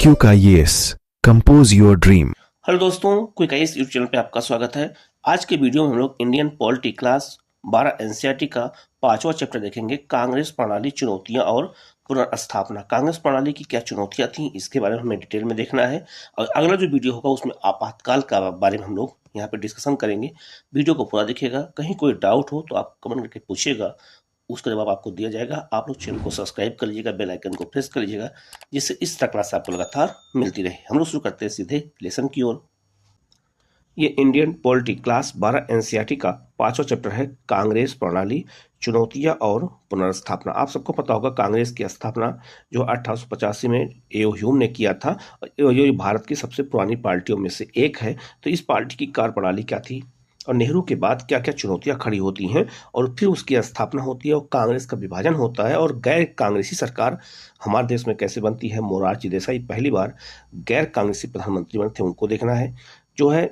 Quick IAS compose your dream. Hello दोस्तों, quick IAS YouTube channel पे आपका स्वागत है। आज के वीडियो में हम लोग इंडियन पॉलिटी क्लास 12 एनसीईआरटी का 5वां चैप्टर देखेंगे, कांग्रेस प्रणाली चुनौतियां और पुनर्स्थापना। कांग्रेस प्रणाली की क्या चुनौतियां थी, इसके बारे में हमें डिटेल में देखना है। और अगला जो वीडियो होगा उसमें आपातकाल का बारे में हम लोग यहाँ पे डिस्कशन करेंगे। वीडियो को पूरा देखिएगा। कहीं कोई डाउट हो तो आप कमेंट करके पूछिएगा, उसका जवाब आपको दिया जाएगा। आप लोग चैनल को सब्सक्राइब कर लीजिएगा, बेल आइकन को प्रेस कर लीजिएगा, जिससे इस तरह क्लास आपको लगातार मिलती रहे। हम लोग शुरू करते हैं सीधे लेसन की ओर। ये इंडियन पॉलिटी क्लास 12 एनसीईआरटी का 5वां चैप्टर है, कांग्रेस प्रणाली चुनौतियां और पुनर्स्थापना। आप सबको पता होगा कांग्रेस की स्थापना जो 1885 में एओ ह्यूम ने किया था। ये भारत की सबसे पुरानी पार्टियों में से एक है। तो इस पार्टी की कार्यप्रणाली क्या थी और नेहरू के बाद क्या क्या चुनौतियां खड़ी होती हैं, और फिर उसकी स्थापना होती है और कांग्रेस का विभाजन होता है और गैर कांग्रेसी सरकार हमारे देश में कैसे बनती है। मोरारजी देसाई पहली बार गैर कांग्रेसी प्रधानमंत्री बने थे, उनको देखना है। जो है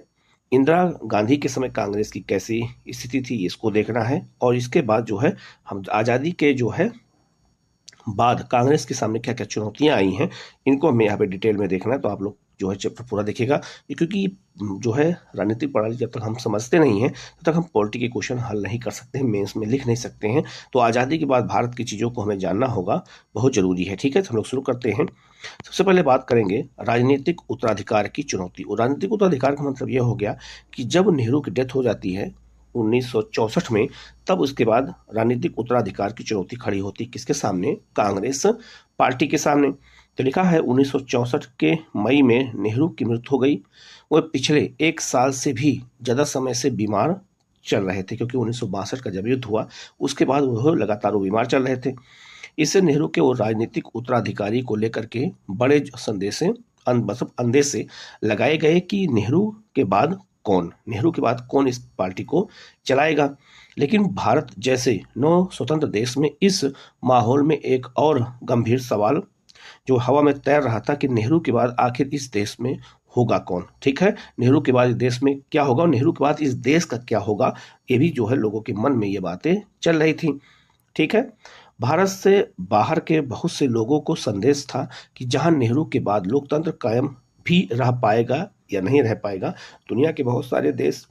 इंदिरा गांधी के समय कांग्रेस की कैसी स्थिति थी, इसको देखना है। और इसके बाद जो है हम आज़ादी के जो है बाद कांग्रेस के सामने क्या क्या चुनौतियां आई हैं, इनको हमें यहाँ पे डिटेल में देखना है। तो आप लोग जो है चैप्टर पूरा देखिएगा, क्योंकि जो है राजनीतिक प्रणाली जब तक हम समझते नहीं हैं तब तक हम पॉलिटी के क्वेश्चन हल नहीं कर सकते हैं, मेंस में लिख नहीं सकते हैं। तो आज़ादी के बाद भारत की चीज़ों को हमें जानना होगा, बहुत जरूरी है। ठीक है, तो हम लोग शुरू करते हैं। सबसे पहले बात करेंगे राजनीतिक उत्तराधिकार की चुनौती। और राजनीतिक उत्तराधिकार का मतलब यह हो गया कि जब नेहरू की डेथ हो जाती है 1964 में, तब उसके बाद राजनीतिक उत्तराधिकार की चुनौती खड़ी होती किसके सामने? कांग्रेस पार्टी के सामने। तो लिखा है 1964 के मई में नेहरू की मृत्यु हो गई। वह पिछले 1 साल से भी ज्यादा समय से बीमार चल रहे थे, क्योंकि 1962 का जब युद्ध हुआ उसके बाद वह लगातार वो बीमार चल रहे थे। इससे नेहरू के वो राजनीतिक उत्तराधिकारी को लेकर के बड़े मतलब अंदेशे लगाए गए कि नेहरू के बाद कौन इस पार्टी को चलाएगा। लेकिन भारत जैसे नव स्वतंत्र देश में इस माहौल में एक और गंभीर सवाल जो हवा में तैर रहा था कि नेहरू के बाद आखिर इस देश में होगा कौन। ठीक है, नेहरू के बाद इस देश में क्या होगा और नेहरू के बाद इस देश का क्या होगा, ये भी जो है लोगों के मन में ये बातें चल रही थी। ठीक है, भारत से बाहर के बहुत से लोगों को संदेश था कि जहां नेहरू के बाद लोकतंत्र कायम भी रह पाएगा या नहीं रह पाएगा। दुनिया के बहुत सारे देश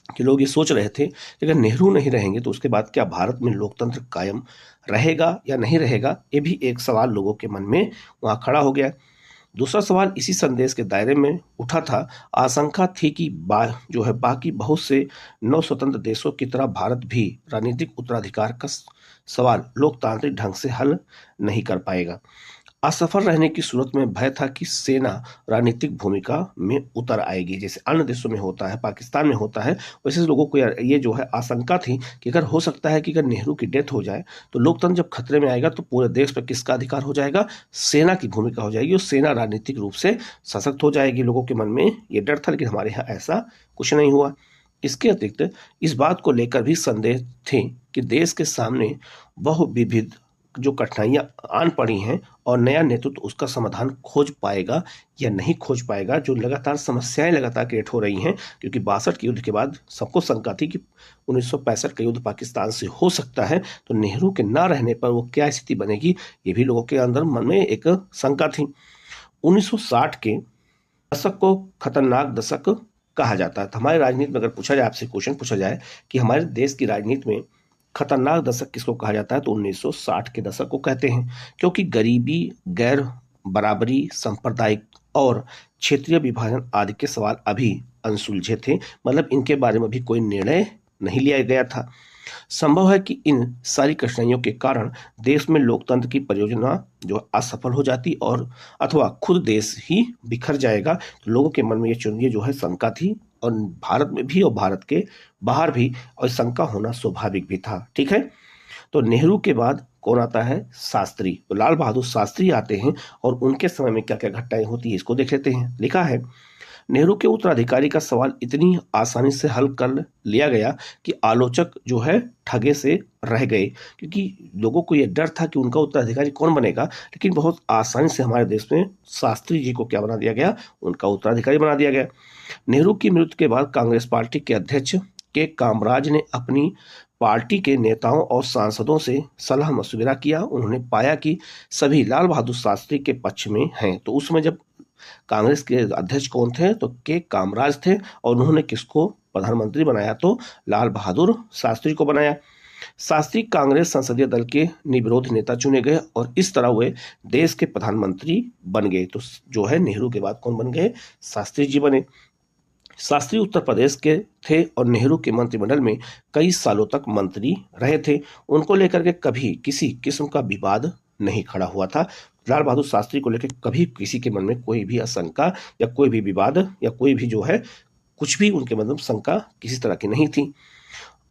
के लोग ये सोच रहे थे कि अगर नेहरू नहीं रहेंगे तो उसके बाद क्या भारत में लोकतंत्र कायम रहेगा या नहीं रहेगा। ये भी एक सवाल लोगों के मन में वहां खड़ा हो गया। दूसरा सवाल इसी संदेश के दायरे में उठा था। आशंका थी कि जो है बाकी बहुत से नव स्वतंत्र देशों की तरह भारत भी राजनीतिक उत्तराधिकार का सवाल लोकतांत्रिक ढंग से हल नहीं कर पाएगा। असफल रहने की सूरत में भय था कि सेना राजनीतिक भूमिका में उतर आएगी, जैसे अन्य देशों में होता है, पाकिस्तान में होता है। वैसे लोगों को ये जो है आशंका थी कि अगर हो सकता है कि अगर नेहरू की डेथ हो जाए तो लोकतंत्र जब खतरे में आएगा तो पूरे देश पर किसका अधिकार हो जाएगा? सेना की भूमिका हो जाएगी और सेना राजनीतिक रूप से सशक्त हो जाएगी। लोगों के मन में ये डर था, लेकिन हमारे यहाँ ऐसा कुछ नहीं हुआ। इसके अतिरिक्त इस बात को लेकर भी संदेह थे कि देश के सामने बहुविध जो कठिनाइयां आन पड़ी हैं और नया नेतृत्व उसका समाधान खोज पाएगा या नहीं खोज पाएगा। जो लगातार समस्याएं लगातार क्रिएट हो रही हैं, क्योंकि 62 के युद्ध के बाद सबको शंका थी कि 1965 का युद्ध पाकिस्तान से हो सकता है, तो नेहरू के ना रहने पर वो क्या स्थिति बनेगी, ये भी लोगों के अंदर मन में एक शंका थी। 1960 के दशक को खतरनाक दशक कहा जाता है। तो हमारे राजनीति में अगर पूछा जाए, आपसे क्वेश्चन पूछा जाए कि हमारे देश की राजनीति में खतरनाक दशक किसको कहा जाता है, तो 1960 के दशक को कहते हैं। क्योंकि गरीबी, गैर बराबरी, सांप्रदायिक और क्षेत्रीय विभाजन आदि के सवाल अभी अनसुलझे थे। मतलब इनके बारे में भी कोई निर्णय नहीं लिया गया था। संभव है कि इन सारी कठिनाइयों के कारण देश में लोकतंत्र की परियोजना जो असफल हो जाती और अथवा खुद देश ही बिखर जाएगा। तो लोगों के मन में ये जो है शंका थी, और भारत में भी और भारत के बाहर भी, और शंका होना स्वाभाविक भी था। ठीक है, तो नेहरू के बाद कौन आता है? शास्त्री। तो लाल बहादुर शास्त्री आते हैं और उनके समय में क्या क्या घटनाएं होती है इसको देख लेते हैं। लिखा है नेहरू के उत्तराधिकारी का सवाल इतनी आसानी से हल कर लिया गया कि आलोचक जो है ठगे से रह गए, क्योंकि लोगों को यह डर था कि उनका उत्तराधिकारी कौन बनेगा। लेकिन बहुत आसानी से हमारे देश में शास्त्री जी को क्या बना दिया गया? उनका उत्तराधिकारी बना दिया गया। नेहरू की मृत्यु के बाद कांग्रेस पार्टी के अध्यक्ष के कामराज ने अपनी पार्टी के नेताओं और सांसदों से सलाह मशविरा किया। उन्होंने पाया कि सभी लाल बहादुर शास्त्री के पक्ष में हैं। तो उस समय जब कांग्रेस के अध्यक्ष कौन थे, तो के कामराज थे, और उन्होंने किसको प्रधानमंत्री बनाया, तो लाल बहादुर शास्त्री को बनाया। शास्त्री कांग्रेस संसदीय दल के निर्विरोध नेता चुने गए और इस तरह वे देश के प्रधानमंत्री बन गए। तो जो है नेहरू के बाद कौन बन गए, शास्त्री जी बने। शास्त्री उत्तर प्रदेश के थे और नेहरू के मंत्रिमंडल में कई सालों तक मंत्री रहे थे। उनको लेकर के कभी किसी किस्म का विवाद नहीं खड़ा हुआ था। लाल बहादुर शास्त्री को लेकर कभी किसी के मन में कोई भी आशंका या कोई भी विवाद या कोई भी जो है कुछ भी उनके मतलब शंका किसी तरह की नहीं थी।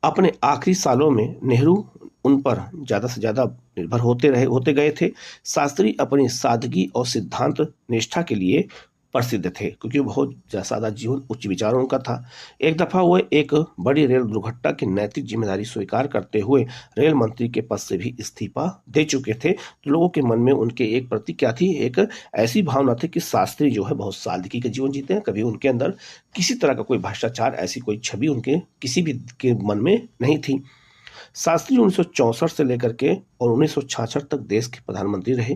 अपने आखिरी सालों में नेहरू उन पर ज्यादा से ज्यादा निर्भर होते गए थे। शास्त्री अपनी सादगी और सिद्धांत निष्ठा के लिए प्रसिद्ध थे, क्योंकि बहुत सादा जीवन उच्च विचारों का था। एक दफा वो एक बड़ी रेल दुर्घटना की नैतिक जिम्मेदारी स्वीकार करते हुए रेल मंत्री के पद से भी इस्तीफा दे चुके थे। तो लोगों के मन में उनके एक प्रति क्या थी, एक ऐसी भावना थी कि शास्त्री जो है बहुत सादगी का जीवन जीते हैं। कभी उनके अंदर किसी तरह का कोई भ्रष्टाचार, ऐसी कोई छवि उनके किसी भी के मन में नहीं थी। शास्त्री 1964 से लेकर के और 1966 तक देश के प्रधानमंत्री रहे।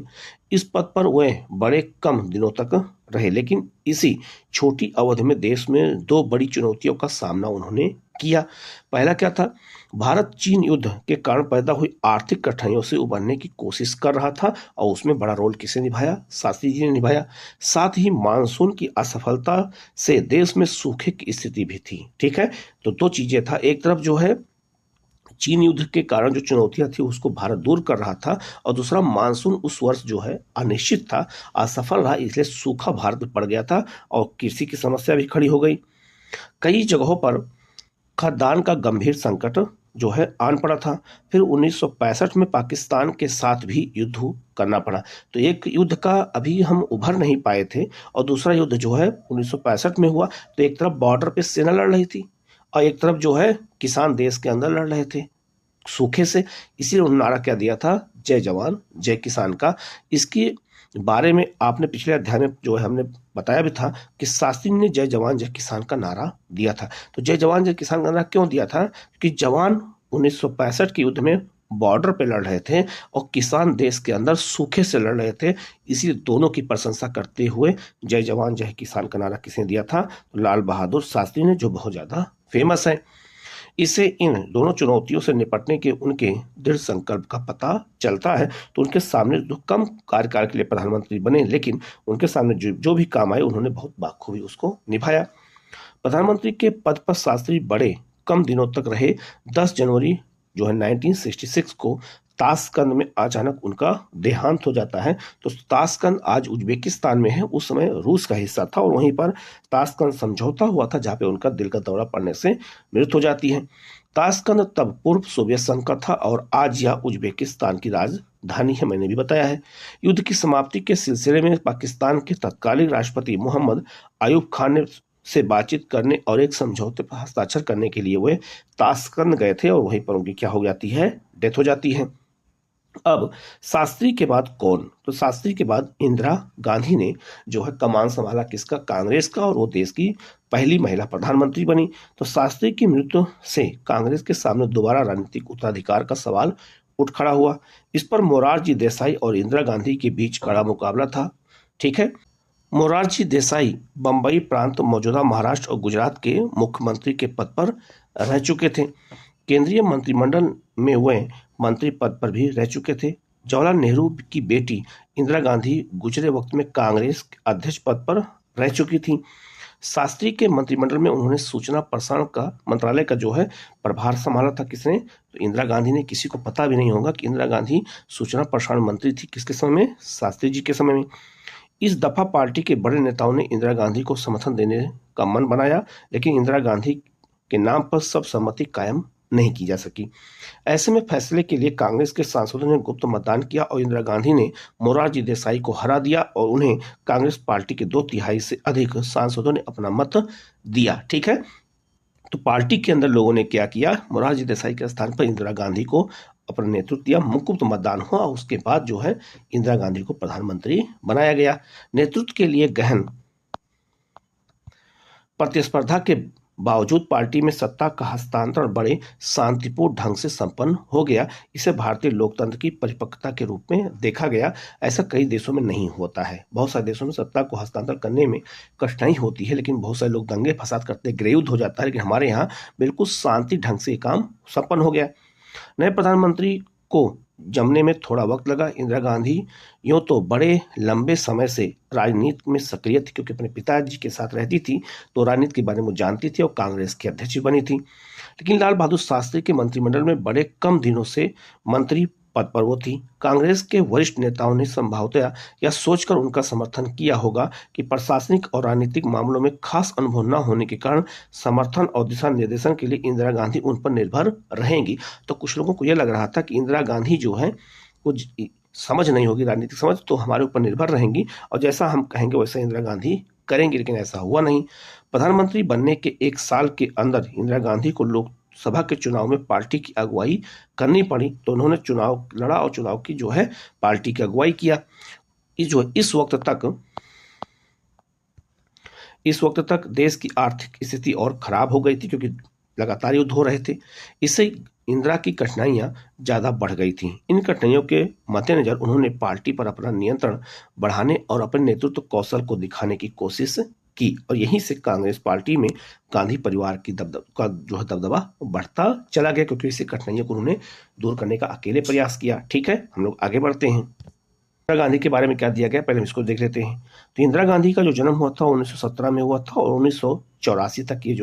इस पद पर वे बड़े कम दिनों तक रहे, लेकिन इसी छोटी अवधि में देश में दो बड़ी चुनौतियों का सामना उन्होंने किया। पहला क्या था, भारत चीन युद्ध के कारण पैदा हुई आर्थिक कठिनाइयों से उबरने की कोशिश कर रहा था और उसमें बड़ा रोल किसने निभाया, शास्त्री जी ने निभाया। साथ ही मानसून की असफलता से देश में सूखे की स्थिति भी थी। ठीक है, तो दो चीजें था, एक तरफ जो है चीन युद्ध के कारण जो चुनौतियां थी उसको भारत दूर कर रहा था, और दूसरा मानसून उस वर्ष जो है अनिश्चित था, असफल रहा, इसलिए सूखा भारत में पड़ गया था और कृषि की समस्या भी खड़ी हो गई। कई जगहों पर खाद्यान्न का गंभीर संकट जो है आन पड़ा था। फिर 1965 में पाकिस्तान के साथ भी युद्ध करना पड़ा। तो एक युद्ध का अभी हम उभर नहीं पाए थे और दूसरा युद्ध जो है 1965 में हुआ। तो एक तरफ बॉर्डर पे सेना लड़ रही थी और एक तरफ जो है किसान देश के अंदर लड़ रहे थे सूखे से। इसीलिए उन्होंने नारा क्या दिया था, जय जवान जय किसान का। इसके बारे में आपने पिछले अध्याय में जो है हमने बताया भी था कि शास्त्री ने जय जवान जय किसान का नारा दिया था। तो जय जवान जय किसान का नारा क्यों दिया था, कि जवान 1965 के युद्ध में बॉर्डर पे लड़ रहे थे और किसान देश के अंदर सूखे से लड़ रहे थे। इसीलिए दोनों की प्रशंसा करते हुए जय जवान जय किसान का नारा किसने दिया था, तो लाल बहादुर शास्त्री ने, जो बहुत ज्यादा फेमस है। इससे इन दोनों चुनौतियों से निपटने के उनके दृढ़ संकल्प का पता चलता है। तो उनके सामने जो कम कार्यकाल के लिए प्रधानमंत्री बने, लेकिन उनके सामने जो भी काम आए उन्होंने बहुत बाखूबी उसको निभाया। प्रधानमंत्री के पद पर शास्त्री बड़े कम दिनों तक रहे। 10 जनवरी जो है 1966 को ताशकंद में अचानक उनका देहांत हो जाता है। तो ताशकंद आज उज्बेकिस्तान में है, उस समय रूस का हिस्सा था और वहीं पर ताशकंद समझौता हुआ था, जहाँ पे उनका दिल का दौरा पड़ने से मृत्यु हो जाती है। ताशकंद तब पूर्व सोवियत संघ का था और आज यह उज्बेकिस्तान की राजधानी है, मैंने भी बताया है। युद्ध की समाप्ति के सिलसिले में पाकिस्तान के तत्कालीन राष्ट्रपति मोहम्मद अयूब खान ने से बातचीत करने और एक समझौते पर हस्ताक्षर करने के लिए वे ताशकंद गए थे और वहीं पर उनकी क्या हो जाती है, डेथ हो जाती है। अब शास्त्री के बाद कौन, तो शास्त्री के बाद इंदिरा गांधी ने जो है कमान संभाला, किसका, कांग्रेस का, और वो देश की पहली महिला प्रधानमंत्री बनी। तो शास्त्री की मृत्यु से कांग्रेस के सामने दोबारा राजनीतिक उत्तराधिकार का सवाल उठ खड़ा हुआ। इस पर मोरारजी देसाई और इंदिरा गांधी के बीच कड़ा मुकाबला था। ठीक है, मोरारजी देसाई बंबई प्रांत, मौजूदा महाराष्ट्र और गुजरात के मुख्यमंत्री के पद पर रह चुके थे। केंद्रीय मंत्रिमंडल में वे मंत्री पद पर भी रह चुके थे। जवाहरलाल नेहरू की बेटी इंदिरा गांधी गुजरे वक्त में कांग्रेस अध्यक्ष पद पर रह चुकी थी। शास्त्री के मंत्रिमंडल में उन्होंने सूचना प्रसारण का मंत्रालय का जो है प्रभार संभाला था। किसने, तो इंदिरा गांधी ने। किसी को पता भी नहीं होगा कि इंदिरा गांधी सूचना प्रसारण मंत्री थी किसके समय में, शास्त्री जी के समय में। इस दफा पार्टी के बड़े नेताओं ने इंदिरा गांधी को समर्थन देने का मन बनाया, लेकिन इंदिरा गांधी के नाम पर सब सहमति कायम नहीं की जा सकी। ऐसे में फैसले के लिए कांग्रेस के सांसदों ने गुप्त मतदान किया और इंदिरा गांधी ने मोरारजी देसाई को हरा दिया और उन्हें कांग्रेस पार्टी के 2/3 से अधिक सांसदों ने अपना मत दिया। ठीक है, तो पार्टी के अंदर लोगों ने क्या किया, मोरारजी देसाई के स्थान पर इंदिरा गांधी को अपना नेतृत्व दिया। मुक्त मतदान हुआ और उसके बाद जो है इंदिरा गांधी को प्रधानमंत्री बनाया गया। नेतृत्व के लिए गहन प्रतिस्पर्धा के बावजूद पार्टी में सत्ता का हस्तांतरण बड़े शांतिपूर्ण ढंग से संपन्न हो गया। इसे भारतीय लोकतंत्र की परिपक्वता के रूप में देखा गया। ऐसा कई देशों में नहीं होता है। बहुत सारे देशों में सत्ता को हस्तांतरण करने में कठिनाई होती है, लेकिन बहुत सारे लोग दंगे फसाद करते, गृहयुद्ध हो जाता है, लेकिन हमारे यहाँ बिल्कुल शांति ढंग से ये काम संपन्न हो गया। नए प्रधानमंत्री को जमने में थोड़ा वक्त लगा। इंदिरा गांधी यूं तो बड़े लंबे समय से राजनीति में सक्रिय थी, क्योंकि अपने पिताजी के साथ रहती थी, तो राजनीति के बारे में जानती थी और कांग्रेस की अध्यक्ष बनी थी। लेकिन लाल बहादुर शास्त्री के मंत्रिमंडल में बड़े कम दिनों से मंत्री पद पर वो थी। कांग्रेस के वरिष्ठ नेताओं ने संभवतः यह सोचकर उनका समर्थन किया होगा कि प्रशासनिक और राजनीतिक मामलों में खास अनुभव न होने के कारण समर्थन और दिशा निर्देशन के लिए इंदिरा गांधी उन पर निर्भर रहेंगी। तो कुछ लोगों को यह लग रहा था कि इंदिरा गांधी जो है कुछ समझ नहीं होगी, राजनीतिक समझ, तो हमारे ऊपर निर्भर रहेंगी और जैसा हम कहेंगे वैसा इंदिरा गांधी करेंगी, लेकिन ऐसा हुआ नहीं। प्रधानमंत्री बनने के एक साल के अंदर इंदिरा गांधी को लोकसभा के चुनाव में पार्टी की अगुवाई करनी पड़ी, तो उन्होंने चुनाव लड़ा और चुनाव की जो है पार्टी की अगुवाई किया। इस वक्त तक देश की आर्थिक स्थिति और खराब हो गई थी, क्योंकि लगातार युद्ध हो रहे थे। इससे इंदिरा की कठिनाइयां ज्यादा बढ़ गई थीं। इन कठिनाइयों के मद्देनजर उन्होंने पार्टी पर अपना नियंत्रण बढ़ाने और अपने नेतृत्व कौशल को दिखाने की कोशिश की, और यहीं से कांग्रेस पार्टी में गांधी परिवार की दबदबा बढ़ता चला गया, क्योंकि इसी कठिनाइयों को उन्होंने दूर करने का अकेले प्रयास किया। ठीक है, हम लोग आगे बढ़ते हैं। इंदिरा गांधी के बारे में क्या दिया गया, पहले हम इसको देख लेते हैं। तो इंदिरा गांधी का जो जन्म हुआ था 1917 में हुआ था और 1984 तक ये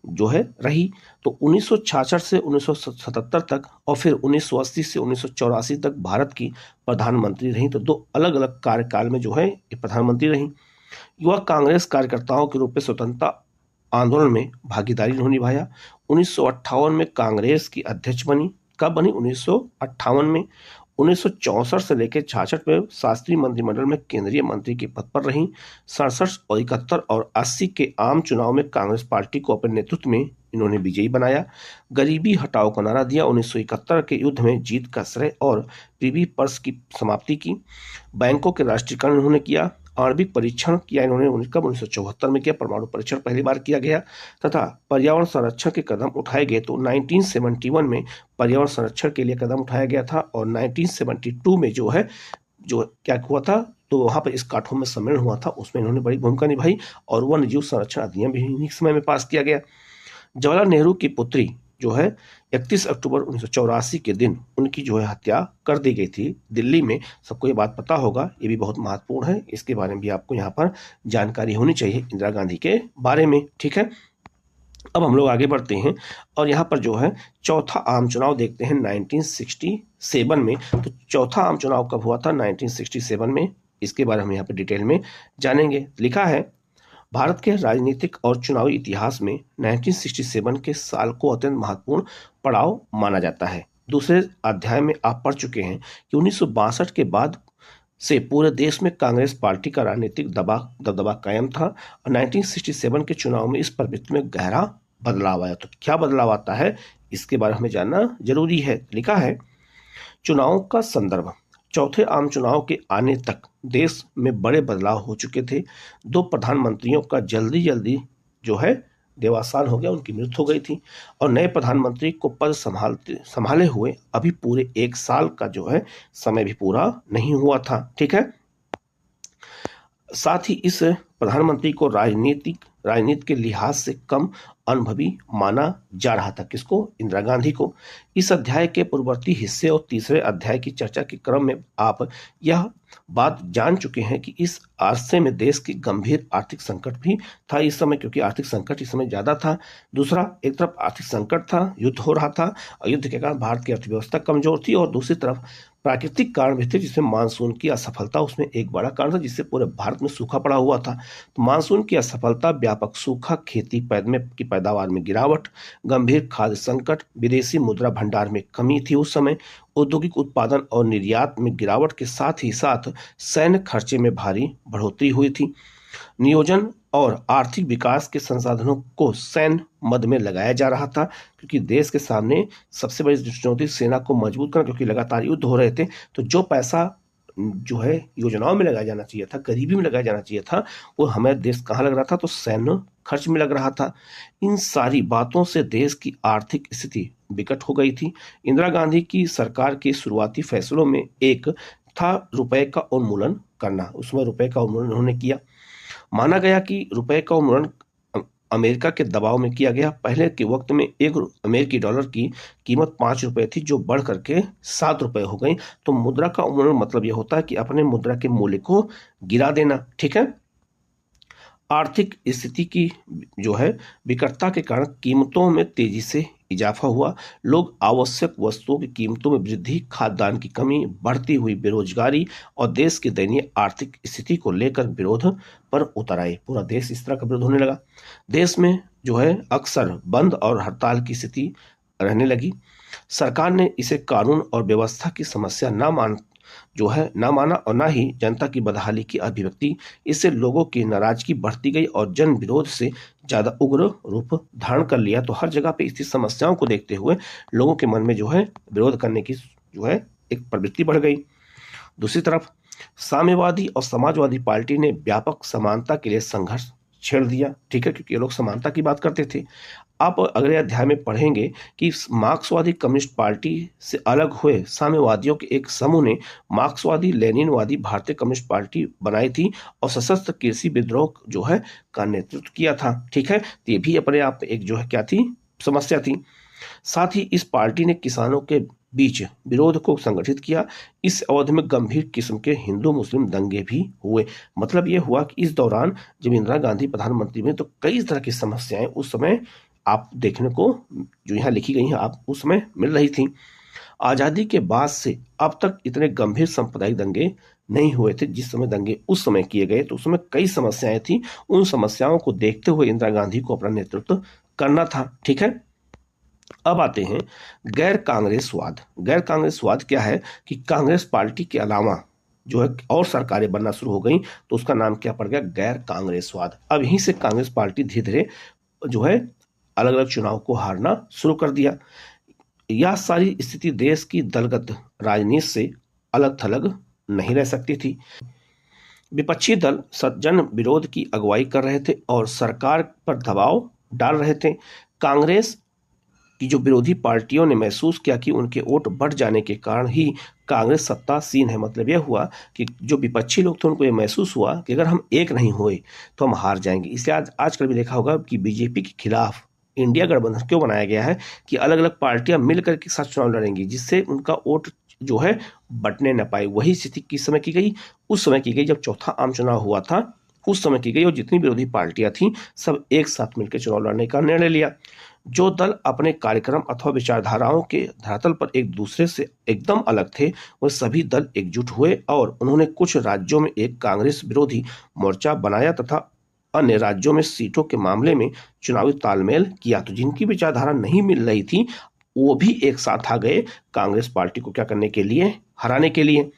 जो है रही। तो 1966 से 1977 तक और फिर 1980 से 1984 तक भारत की प्रधानमंत्री रही। तो दो अलग अलग कार्यकाल में जो है ये प्रधानमंत्री रही। युवा कांग्रेस कार्यकर्ताओं के रूप में स्वतंत्रता आंदोलन में भागीदारी उन्होंने निभाया। 1958 में कांग्रेस की अध्यक्ष बनी। कब बनी? 1958 में। 1964 से लेकर 66 में शास्त्री मंत्रिमंडल में केंद्रीय मंत्री के पद पर रही। 67 और 71 और 80 के आम चुनाव में कांग्रेस पार्टी को अपने नेतृत्व में इन्होंने विजयी बनाया। गरीबी हटाओ का नारा दिया। 1971 के युद्ध में जीत का श्रेय और प्रिवी पर्स की समाप्ति की। बैंकों के राष्ट्रीयकरण इन्होंने किया। आणविक परीक्षण किया इन्होंने कब? 1974 में किया। परमाणु परीक्षण पहली बार किया गया तथा पर्यावरण संरक्षण के कदम उठाए गए। तो 1971 में पर्यावरण संरक्षण के लिए कदम उठाया गया था और 1972 में जो क्या हुआ था, तो वहां पर इस काठों में सम्मेलन हुआ था, उसमें इन्होंने बड़ी भूमिका निभाई और वन्य जीव संरक्षण अधिनियम भी इन्हीं समय में पास किया गया। जवाहरलाल नेहरू की पुत्री जो है 31 अक्टूबर 1984 के दिन उनकी जो है हत्या कर दी गई थी दिल्ली में। सबको ये बात पता होगा, ये भी बहुत महत्वपूर्ण है, इसके बारे में भी आपको यहाँ पर जानकारी होनी चाहिए इंदिरा गांधी के बारे में। ठीक है, अब हम लोग आगे बढ़ते हैं और यहाँ पर जो है चौथा आम चुनाव देखते हैं 1967 में। तो चौथा आम चुनाव कब हुआ था? 1967 में। इसके बारे में हम यहाँ पर डिटेल में जानेंगे। लिखा है, भारत के राजनीतिक और चुनावी इतिहास में 1967 के साल को अत्यंत महत्वपूर्ण पड़ाव माना जाता है। दूसरे अध्याय में आप पढ़ चुके हैं कि 1962 के बाद से पूरे देश में कांग्रेस पार्टी का राजनीतिक दबदबा कायम था और 1967 के चुनाव में इस प्रवृत्ति में गहरा बदलाव आया। तो क्या बदलाव आता है, इसके बारे में हमें जानना जरूरी है। लिखा है, चुनाव का संदर्भ। चौथे आम चुनाव के आने तक देश में बड़े बदलाव हो चुके थे। दो प्रधानमंत्रियों का जल्दी जो है देवावसान हो गया, उनकी मृत्यु हो गई थी और नए प्रधानमंत्री को पद संभाले हुए अभी पूरे एक साल का जो है समय भी पूरा नहीं हुआ था। ठीक है, साथ ही इस प्रधानमंत्री को राजनीति के लिहाज से कम अनुभवी माना जा रहा था। किसको? इंदिरा गांधी को। इस अध्याय के पूर्ववर्ती हिस्से और तीसरे अध्याय की चर्चा के क्रम में आप यह बात जान चुके हैं कि इस अरसे में देश की गंभीर आर्थिक संकट भी था इस समय, क्योंकि आर्थिक संकट इस समय ज्यादा था। दूसरा, एक तरफ आर्थिक संकट था, युद्ध हो रहा था और युद्ध के कारण भारत की अर्थव्यवस्था कमजोर थी और दूसरी तरफ प्राकृतिक कारण भी थे, जिसमें मानसून की असफलता उसमें एक बड़ा कारण था, जिससे पूरे भारत में सूखा पड़ा हुआ था। तो मानसून की असफलता, व्यापक सूखा, खेती की पैदावार में गिरावट, गंभीर खाद्य संकट, विदेशी मुद्रा भंडार में कमी थी उस समय, औद्योगिक उत्पादन और निर्यात में गिरावट के साथ ही साथ सैन्य खर्चे में भारी बढ़ोतरी हुई थी। नियोजन और आर्थिक विकास के संसाधनों को सैन्य मद में लगाया जा रहा था, क्योंकि देश के सामने सबसे बड़ी चुनौती सेना को मजबूत करना, क्योंकि लगातार युद्ध हो रहे थे। तो जो पैसा जो है योजनाओं में लगाया जाना चाहिए था, गरीबी में लगाया जाना चाहिए था, वो हमें देश कहाँ लग रहा था, तो सैन्य खर्च में लग रहा था। इन सारी बातों से देश की आर्थिक स्थिति विकट हो गई थी। इंदिरा गांधी की सरकार के शुरुआती फैसलों में एक था रुपए का उन्मूलन करना। उसमें रुपए का उन्मूलन उन्होंने किया। माना गया कि रुपए का उन्मूलन अमेरिका के दबाव में किया गया। पहले के वक्त में एक अमेरिकी डॉलर की कीमत 5 रुपए थी, जो बढ़ करके 7 रुपए हो गई। तो मुद्रा का उन्मूलन मतलब यह होता है कि अपने मुद्रा के मूल्य को गिरा देना। ठीक है। आर्थिक स्थिति की जो है विकटता के कारण कीमतों में तेजी से इजाफा हुआ। लोग आवश्यक वस्तुओं की कीमतों में वृद्धि, खाद्यान्न की कमी, बढ़ती हुई बेरोजगारी और देश की दयनीय आर्थिक स्थिति को लेकर विरोध पर उतर आए। पूरा देश इस तरह का विरोध होने लगा। देश में जो है अक्सर बंद और हड़ताल की स्थिति रहने लगी। सरकार ने इसे कानून और व्यवस्था की समस्या ना माना और ना ही जनता की बदहाली की अभिव्यक्ति। इससे लोगों की नाराजगी बढ़ती गई और जन विरोध से ज्यादा उग्र रूप धारण कर लिया। तो हर जगह पे स्थित समस्याओं को देखते हुए लोगों के मन में जो है विरोध करने की जो है एक प्रवृत्ति बढ़ गई। दूसरी तरफ साम्यवादी और समाजवादी पार्टी ने व्यापक समानता के लिए संघर्ष छेड़ दिया। ठीक है, क्योंकि ये लोग समानता की बात करते थे। आप अगले अध्याय में पढ़ेंगे कि मार्क्सवादी कम्युनिस्ट पार्टी से अलग हुए साम्यवादियों के एक समूह ने मार्क्सवादी लेनिनवादी भारतीय कम्युनिस्ट पार्टी बनाई थी और सशस्त्र कृषि विद्रोह जो है का नेतृत्व किया था। ठीक है, तो ये भी अपने आप एक जो है क्या थी, समस्या थी। साथ ही इस पार्टी ने किसानों के बीच विरोध को संगठित किया। इस अवधि में गंभीर किस्म के हिंदू मुस्लिम दंगे भी हुए। मतलब ये हुआ कि इस दौरान जब इंदिरा गांधी प्रधानमंत्री में, तो कई तरह की समस्याएं उस समय आप देखने को जो यहाँ लिखी गई हैं आप उस समय मिल रही थी। आजादी के बाद से अब तक इतने गंभीर सांप्रदायिक दंगे नहीं हुए थे जिस समय दंगे उस समय किए गए। तो उस समय कई समस्याएं थी। उन समस्याओं को देखते हुए इंदिरा गांधी को अपना नेतृत्व करना था। ठीक है, अब आते हैं गैर कांग्रेसवाद। गैर कांग्रेसवाद क्या है कि कांग्रेस पार्टी के अलावा जो है और सरकारें बनना शुरू हो गई, तो उसका नाम क्या पड़ गया, गैर कांग्रेसवाद। अब यहीं से कांग्रेस पार्टी धीरे धीरे जो है अलग अलग चुनाव को हारना शुरू कर दिया। यह सारी स्थिति देश की दलगत राजनीति से अलग थलग नहीं रह सकती थी। विपक्षी दल जन विरोध की अगुवाई कर रहे थे और सरकार पर दबाव डाल रहे थे। कांग्रेस की जो विरोधी पार्टियों ने महसूस किया कि उनके वोट बढ़ जाने के कारण ही कांग्रेस सत्तासीन है। मतलब यह हुआ कि जो विपक्षी लोग थे उनको ये महसूस हुआ कि अगर हम एक नहीं हुए तो हम हार जाएंगे। इसलिए आजकल भी देखा होगा कि बीजेपी के खिलाफ इंडिया गठबंधन क्यों बनाया गया है कि अलग अलग पार्टियां मिलकर के साथ चुनाव लड़ेंगी, जिससे उनका वोट जो है बटने न पाए। वही स्थिति किस समय की गई, उस समय की गई जब चौथा आम चुनाव हुआ था, उस समय की गई। और जितनी विरोधी पार्टियां थी सब एक साथ मिलकर चुनाव लड़ने का निर्णय लिया। जो दल अपने कार्यक्रम अथवा विचारधाराओं के धरातल पर एक दूसरे से एकदम अलग थे, वह सभी दल एकजुट हुए और उन्होंने कुछ राज्यों में एक कांग्रेस विरोधी मोर्चा बनाया तथा अन्य राज्यों में सीटों के मामले में चुनावी तालमेल किया। तो जिनकी विचारधारा नहीं मिल रही थी वो भी एक साथ आ गए कांग्रेस पार्टी को क्या करने के लिए, हराने के लिए।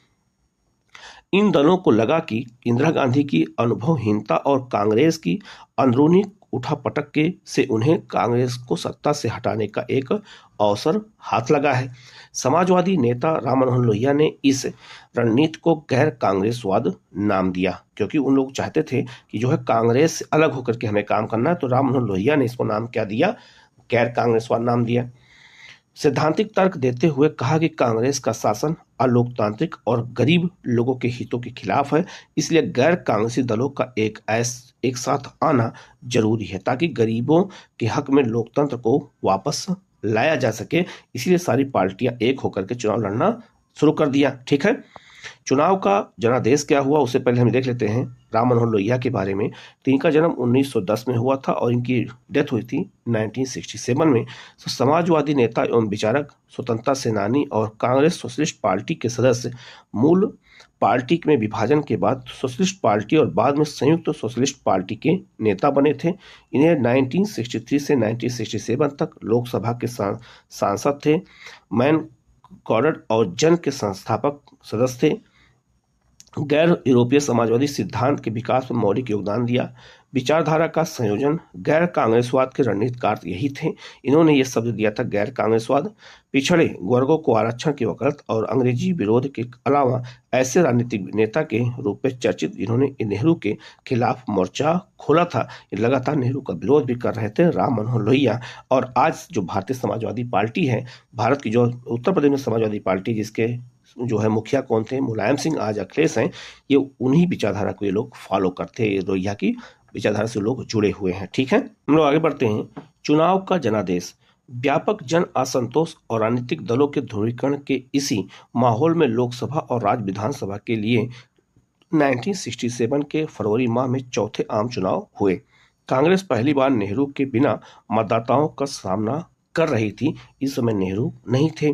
इन दलों को लगा कि इंदिरा गांधी की अनुभवहीनता और कांग्रेस की अंदरूनी उठापटक के से उन्हें कांग्रेस को सत्ता से हटाने का एक अवसर हाथ लगा है। समाजवादी नेता राम मनोहर लोहिया ने इस रणनीति को गैर कांग्रेसवाद नाम दिया, क्योंकि उन लोग चाहते थे कि जो है कांग्रेस से अलग होकर के हमें काम करना है। तो राम मनोहर लोहिया ने इसको नाम क्या दिया, गैर कांग्रेसवाद नाम दिया। सैद्धांतिक तर्क देते हुए कहा कि कांग्रेस का शासन अलोकतांत्रिक और गरीब लोगों के हितों के खिलाफ है, इसलिए गैर कांग्रेसी दलों का एक साथ आना जरूरी है ताकि गरीबों के हक में लोकतंत्र को वापस लाया जा सके। इसलिए सारी पार्टियां एक होकर के चुनाव लड़ना शुरू कर दिया। ठीक है, चुनाव का जनादेश क्या हुआ उससे पहले हम देख लेते हैं राम मनोहर लोहिया के बारे में। तो इनका जन्म 1910 में हुआ था और इनकी डेथ हुई थी 1967 में। तो समाजवादी नेता एवं विचारक, स्वतंत्रता सेनानी और कांग्रेस सोशलिस्ट पार्टी के सदस्य। मूल पार्टी में विभाजन के बाद सोशलिस्ट पार्टी और बाद में संयुक्त सोशलिस्ट पार्टी के नेता बने थे। इन्हें 1963 से 1967 तक लोकसभा के सांसद थे। मैन कॉर्डर और जन के संस्थापक सदस्य थे। गैर यूरोपीय समाजवादी सिद्धांत के विकास में मौलिक योगदान दिया। विचारधारा का संयोजन, गैर कांग्रेसवाद के रणनीतिकार यही थे। इन्होंने ये शब्द दिया था गैर कांग्रेसवाद। पिछड़े वर्गों को आरक्षण की वकालत और अंग्रेजी विरोध के अलावा ऐसे राजनीतिक नेता के रूप में चर्चित जिन्होंने नेहरू के खिलाफ मोर्चा खोला था। ये लगातार नेहरू का विरोध भी कर रहे थे राम मनोहर लोहिया। और आज जो भारतीय समाजवादी पार्टी है, भारत की जो उत्तर प्रदेश में समाजवादी पार्टी, जिसके जो है मुखिया कौन थे, मुलायम सिंह, आज अखिलेश हैं, ये उन्हीं विचारधारा को ये लोग फॉलो करते हैं। लोहिया की विचारधारा से लोग जुड़े हुए हैं। ठीक है, हम लोग आगे बढ़ते हैं। चुनाव का जनादेश, व्यापक जन असंतोष और राजनीतिक दलों के ध्रुवीकरण के इसी माहौल में लोकसभा और राज्य विधानसभा के लिए 1967 के फरवरी माह में चौथे आम चुनाव हुए। कांग्रेस पहली बार नेहरू के बिना मतदाताओं का सामना कर रही थी। इस समय नेहरू नहीं थे।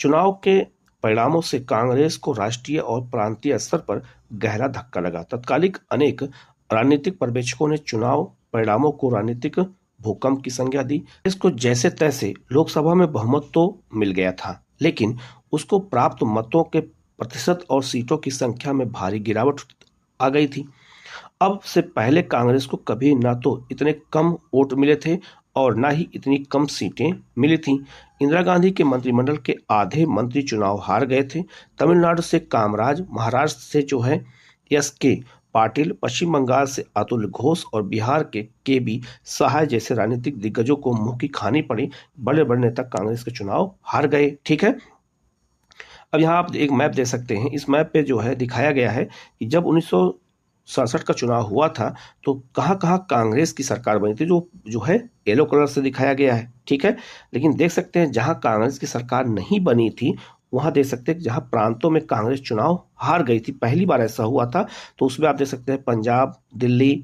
चुनाव के परिणामों से कांग्रेस को राष्ट्रीय और प्रांतीय स्तर पर गहरा धक्का लगा। तत्कालिक अनेक राजनीतिक पर्यवेक्षकों ने चुनाव परिणामों को राजनीतिक भूकंप की संज्ञा दी। इसको जैसे तैसे लोकसभा में बहुमत तो मिल गया था, लेकिन उसको प्राप्त मतों के प्रतिशत और सीटों की संख्या में भारी गिरावट आ गई थी। अब से पहले कांग्रेस को कभी ना तो इतने कम वोट मिले थे और ना ही इतनी कम सीटें मिली थीं। इंदिरा गांधी के मंत्रिमंडल के आधे मंत्री चुनाव हार गए थे। तमिलनाडु से कामराज, महाराष्ट्र से जो है एस.के. पाटिल, पश्चिम बंगाल से अतुल घोष और बिहार के बी सहाय जैसे राजनीतिक दिग्गजों को मुंह की खानी पड़ी। बड़े बड़े नेता कांग्रेस के चुनाव हार गए। ठीक है, अब यहाँ आप एक मैप दे सकते हैं। इस मैप पे जो है दिखाया गया है कि जब 1967 का चुनाव हुआ था तो कहाँ कहाँ कांग्रेस की सरकार बनी थी, जो है येलो कलर से दिखाया गया है। ठीक है, लेकिन देख सकते हैं जहाँ कांग्रेस की सरकार नहीं बनी थी वहां देख सकते हैं जहां प्रांतों में कांग्रेस चुनाव हार गई थी, पहली बार ऐसा हुआ था। तो उसमें आप देख सकते हैं पंजाब, दिल्ली,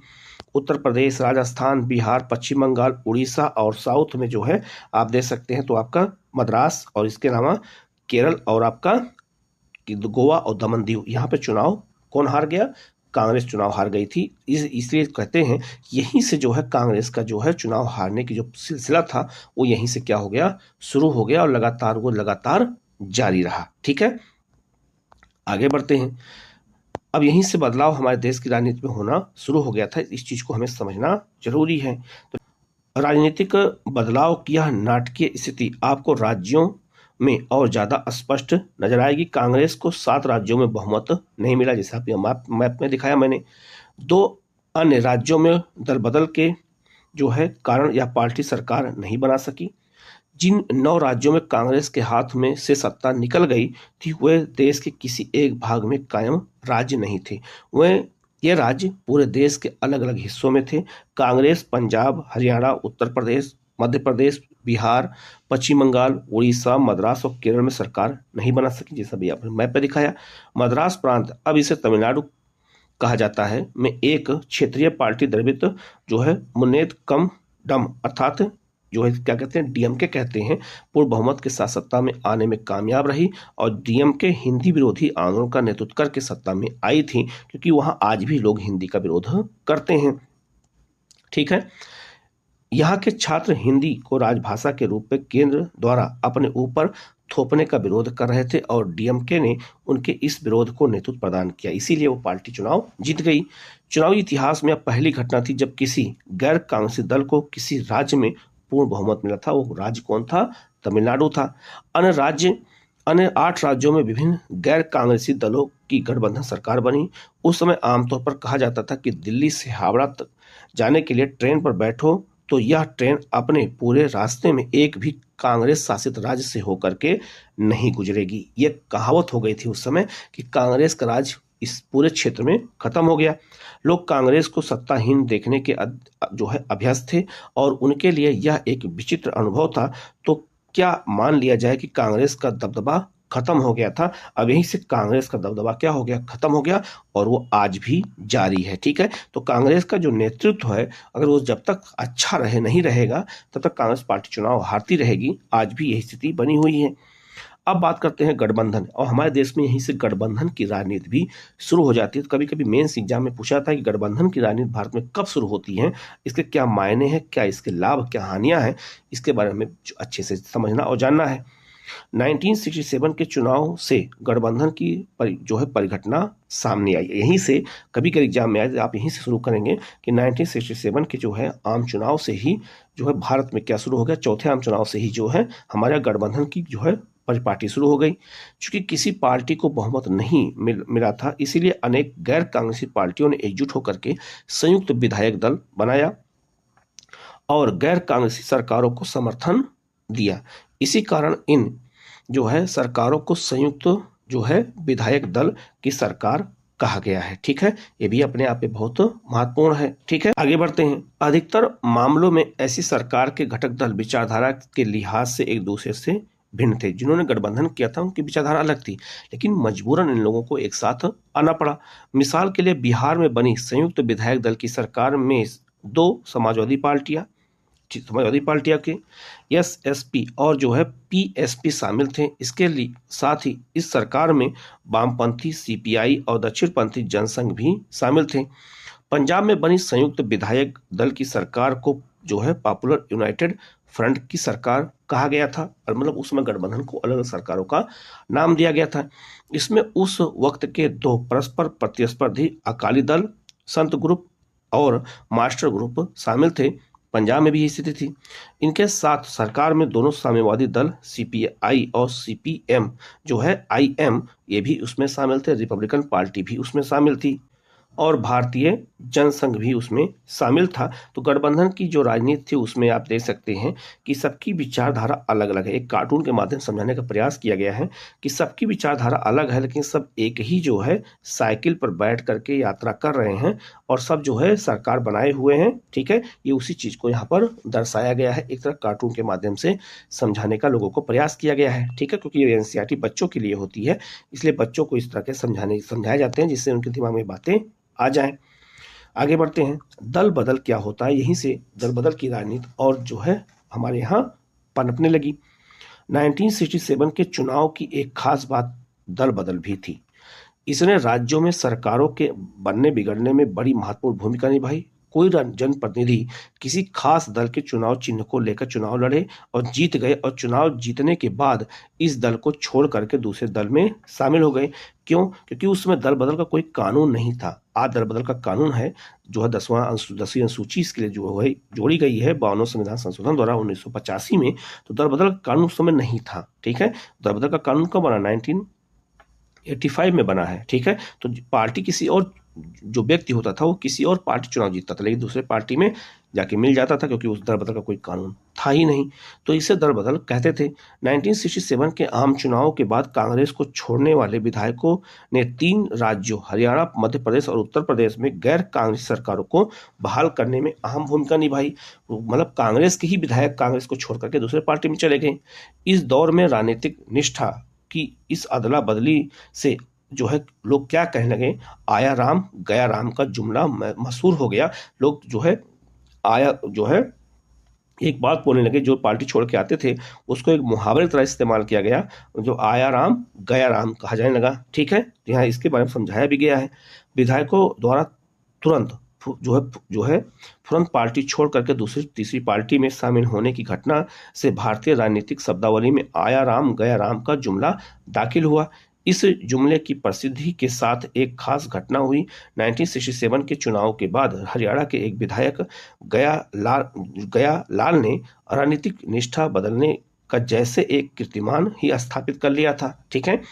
उत्तर प्रदेश, राजस्थान, बिहार, पश्चिम बंगाल, उड़ीसा और साउथ में जो है आप देख सकते हैं तो आपका मद्रास और इसके अलावा केरल और आपका गोवा और दमन दीव, यहाँ पे चुनाव कौन हार गया, कांग्रेस चुनाव हार गई थी। इसलिए कहते हैं यहीं से जो है कांग्रेस का जो है चुनाव हारने की जो सिलसिला था वो यहीं से क्या हो गया, शुरू हो गया और लगातार जारी रहा। ठीक है, आगे बढ़ते हैं। अब यहीं से बदलाव हमारे देश की राजनीति में होना शुरू हो गया था। इस चीज को हमें समझना जरूरी है। तो राजनीतिक बदलाव की यह नाटकीय स्थिति आपको राज्यों में और ज्यादा स्पष्ट नजर आएगी। कांग्रेस को 7 राज्यों में बहुमत नहीं मिला, जैसे आप मैप में दिखाया मैंने। 2 अन्य राज्यों में दल बदल के जो है कारण यह पार्टी सरकार नहीं बना सकी। जिन 9 राज्यों में कांग्रेस के हाथ में से सत्ता निकल गई थी वे देश के किसी एक भाग में कायम राज्य नहीं थे, ये राज्य पूरे देश के अलग अलग हिस्सों में थे। कांग्रेस पंजाब, हरियाणा, उत्तर प्रदेश, मध्य प्रदेश, बिहार, पश्चिम बंगाल, उड़ीसा, मद्रास और केरल में सरकार नहीं बना सकी, जैसा भी आपने मैप पे दिखाया। मद्रास प्रांत, अब इसे तमिलनाडु कहा जाता है, में एक क्षेत्रीय पार्टी द्रवित जो है मुन्नेत कम डम अर्थात जो है क्या कहते हैं, डीएमके कहते हैं, पूर्ण बहुमत के साथ सत्ता में आने में कामयाब रही और डीएमके हिंदी विरोधी आंदोलन का नेतृत्व करके सत्ता में आई थी, क्योंकि वहां आज भी लोग हिंदी का विरोध करते हैं। ठीक है, यहाँ के छात्र हिंदी को राजभाषा के रूप में केंद्र द्वारा अपने ऊपर थोपने का विरोध कर रहे थे और डीएमके ने उनके इस विरोध को नेतृत्व प्रदान किया, इसीलिए वो पार्टी चुनाव जीत गई। चुनावी इतिहास में पहली घटना थी जब किसी गैर कांग्रेसी दल को किसी राज्य में पूर्ण बहुमत मिला था। वो राज्य कौन था, तमिलनाडु था। अन्य 8 राज्यों में विभिन्न गैर कांग्रेसी दलों की गठबंधन सरकार बनी। उस समय आमतौर पर कहा जाता था कि दिल्ली से हावड़ा तक जाने के लिए ट्रेन पर बैठो तो यह ट्रेन अपने पूरे रास्ते में एक भी कांग्रेस शासित राज्य से होकर के नहीं गुजरेगी। ये कहावत हो गई थी उस समय कि कांग्रेस का राज इस पूरे क्षेत्र में खत्म हो गया। लोग कांग्रेस को सत्ताहीन देखने के जो है अभ्यस्त थे और उनके लिए यह एक विचित्र अनुभव था। तो क्या मान लिया जाए कि कांग्रेस का दबदबा खत्म हो गया था? अब यहीं से कांग्रेस का दबदबा क्या हो गया, खत्म हो गया और वो आज भी जारी है। ठीक है, तो कांग्रेस का जो नेतृत्व है अगर वो जब तक अच्छा नहीं रहेगा तब तक कांग्रेस पार्टी चुनाव हारती रहेगी। आज भी यही स्थिति बनी हुई है। अब बात करते हैं गठबंधन, और हमारे देश में यहीं से गठबंधन की राजनीति भी शुरू हो जाती है। कभी कभी मेंस एग्जाम में पूछा था कि गठबंधन की राजनीति भारत में कब शुरू होती है, इसके क्या मायने हैं, क्या इसके लाभ क्या हानियां हैं, इसके बारे में अच्छे से समझना और जानना है। 1967 के चुनाव से गठबंधन की परिघटना सामने आई। यहीं से कभी कभी एग्जाम में आए, आप यहीं से शुरू करेंगे कि 1967 के आम चुनाव से ही भारत में क्या शुरू हो गया, चौथे आम चुनाव से ही हमारे गठबंधन की परिपाटी शुरू हो गई। चूंकि किसी पार्टी को बहुमत नहीं मिला था, इसीलिए अनेक गैर कांग्रेसी पार्टियों ने एकजुट होकर के संयुक्त विधायक दल बनाया और गैर कांग्रेसी सरकारों को समर्थन दिया। इसी कारण इन सरकारों को संयुक्त विधायक दल की सरकार कहा गया है। ठीक है, ये भी अपने आप में बहुत महत्वपूर्ण है। ठीक है, आगे बढ़ते हैं। अधिकतर मामलों में ऐसी सरकार के घटक दल विचारधारा के लिहाज से एक दूसरे से भिन्न थे। जिन्होंने गठबंधन किया था उनकी विचारधारा अलग थी, लेकिन मजबूरन इन लोगों को एक साथ आना पड़ा। मिसाल के लिए बिहार में बनी संयुक्त विधायक दल की सरकार में दो समाजवादी पार्टियां के एसएसपी और पीएसपी शामिल थे। इसके लिए साथ ही इस सरकार में वामपंथी सीपीआई और दक्षिणपंथी जनसंघ भी शामिल थे। पंजाब में बनी संयुक्त विधायक दल की सरकार को पॉपुलर यूनाइटेड फ्रंट की सरकार कहा गया था, और मतलब उसमें गठबंधन को अलग अलग सरकारों का नाम दिया गया था। इसमें उस वक्त के दो परस्पर प्रतिस्पर्धी अकाली दल, संत ग्रुप और मास्टर ग्रुप शामिल थे। पंजाब में भी यही स्थिति थी। इनके साथ सरकार में दोनों साम्यवादी दल सीपीआई और सीपीएम आईएम ये भी उसमें शामिल थे। रिपब्लिकन पार्टी भी उसमें शामिल थी और भारतीय जनसंघ भी उसमें शामिल था। तो गठबंधन की जो राजनीति थी उसमें आप देख सकते हैं कि सबकी विचारधारा अलग अलग है। एक कार्टून के माध्यम से समझाने का प्रयास किया गया है कि सबकी विचारधारा अलग है, लेकिन सब एक ही साइकिल पर बैठ करके यात्रा कर रहे हैं और सब सरकार बनाए हुए हैं। ठीक है, ये उसी चीज को यहाँ पर दर्शाया गया है, एक तरह कार्टून के माध्यम से समझाने का लोगों को प्रयास किया गया है। ठीक है, क्योंकि ये एनसीईआरटी बच्चों के लिए होती है, इसलिए बच्चों को इस तरह के समझाए जाते हैं जिससे उनके दिमाग में बातें आ जाएं। आगे बढ़ते हैं। दल बदल क्या होता है, यहीं से दल बदल की राजनीति और हमारे यहाँ पनपने लगी। 1967 के चुनाव की एक खास बात दल बदल भी थी। इसने राज्यों में सरकारों के बनने बिगड़ने में बड़ी महत्वपूर्ण भूमिका निभाई। कोई जनप्रतिनिधि किसी खास दल के चुनाव चिन्ह को लेकर चुनाव लड़े और जीत गए, और चुनाव जीतने के बाद इस दल को छोड़ करके दूसरे दल में शामिल हो गए। क्यों? क्योंकि उसमें दल बदल का कोई कानून नहीं था। आज दल बदल का कानून है, 10वीं अनुसूची इसके लिए जोड़ी गई है 52 संविधान संशोधन द्वारा 1985 में। तो दल बदल का कानून उस समय नहीं था। ठीक है, दल बदल का कानून कब बना? 1985 में बना है। ठीक है, तो पार्टी किसी और जो व्यक्ति होता था वो किसी और पार्टी चुनाव जीतता था, लेकिन दूसरे पार्टी में जाके मिल जाता था, क्योंकि उस दल बदल का कोई कानून था ही नहीं। तो इसे दल बदल कहते थे। 1967 के आम चुनाव के बाद कांग्रेस को छोड़ने वाले विधायकों ने 3 राज्यों हरियाणा, मध्य प्रदेश और उत्तर प्रदेश में गैर कांग्रेस सरकारों को बहाल करने में अहम भूमिका निभाई। मतलब कांग्रेस के ही विधायक कांग्रेस को छोड़ करके दूसरे पार्टी में चले गए। इस दौर में राजनीतिक निष्ठा की इस अदला बदली से लोग क्या कहने लगे, आया राम गया राम का जुमला मशहूर हो गया। लोग एक बात बोलने लगे, जो पार्टी छोड़ के आते थे उसको एक मुहावरे की तरह इस्तेमाल किया गया, जो आया राम गया राम कहा जाने लगा। ठीक है, यहाँ इसके बारे में समझाया भी गया है। विधायकों द्वारा तुरंत पार्टी छोड़ करके दूसरी तीसरी पार्टी में शामिल होने की घटना से भारतीय राजनीतिक शब्दावली में आया राम गया राम का जुमला दाखिल हुआ। इस जुमले की प्रसिद्धि के साथ एक खास घटना हुई। 1967 के चुनाव के बाद हरियाणा के एक विधायक गया लाल ने राजनीतिक निष्ठा बदलने का जैसे एक कीर्तिमान ही स्थापित कर लिया था। ठीक है,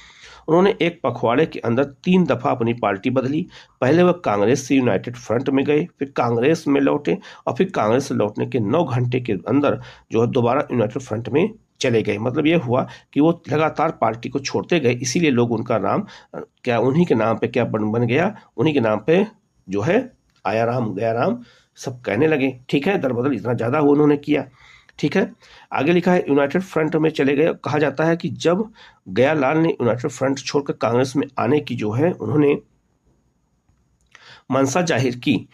उन्होंने एक पखवाड़े के अंदर 3 दफा अपनी पार्टी बदली। पहले वह कांग्रेस से यूनाइटेड फ्रंट में गए, फिर कांग्रेस में लौटे और फिर कांग्रेस से लौटने के 9 घंटे के अंदर दोबारा यूनाइटेड फ्रंट में चले गए। मतलब यह हुआ कि वो लगातार पार्टी को छोड़ते गए, इसीलिए लोग उनका नाम उन्हीं के नाम पे बन गया, उन्हीं के नाम पे आया राम गया राम सब कहने लगे। ठीक है, दल बदल इतना ज्यादा उन्होंने किया। ठीक है, आगे लिखा है यूनाइटेड फ्रंट में चले गए। कहा जाता है कि जब गयालाल ने यूनाइटेड फ्रंट छोड़कर कांग्रेस में आने की उन्होंने मंशा जाहिर की,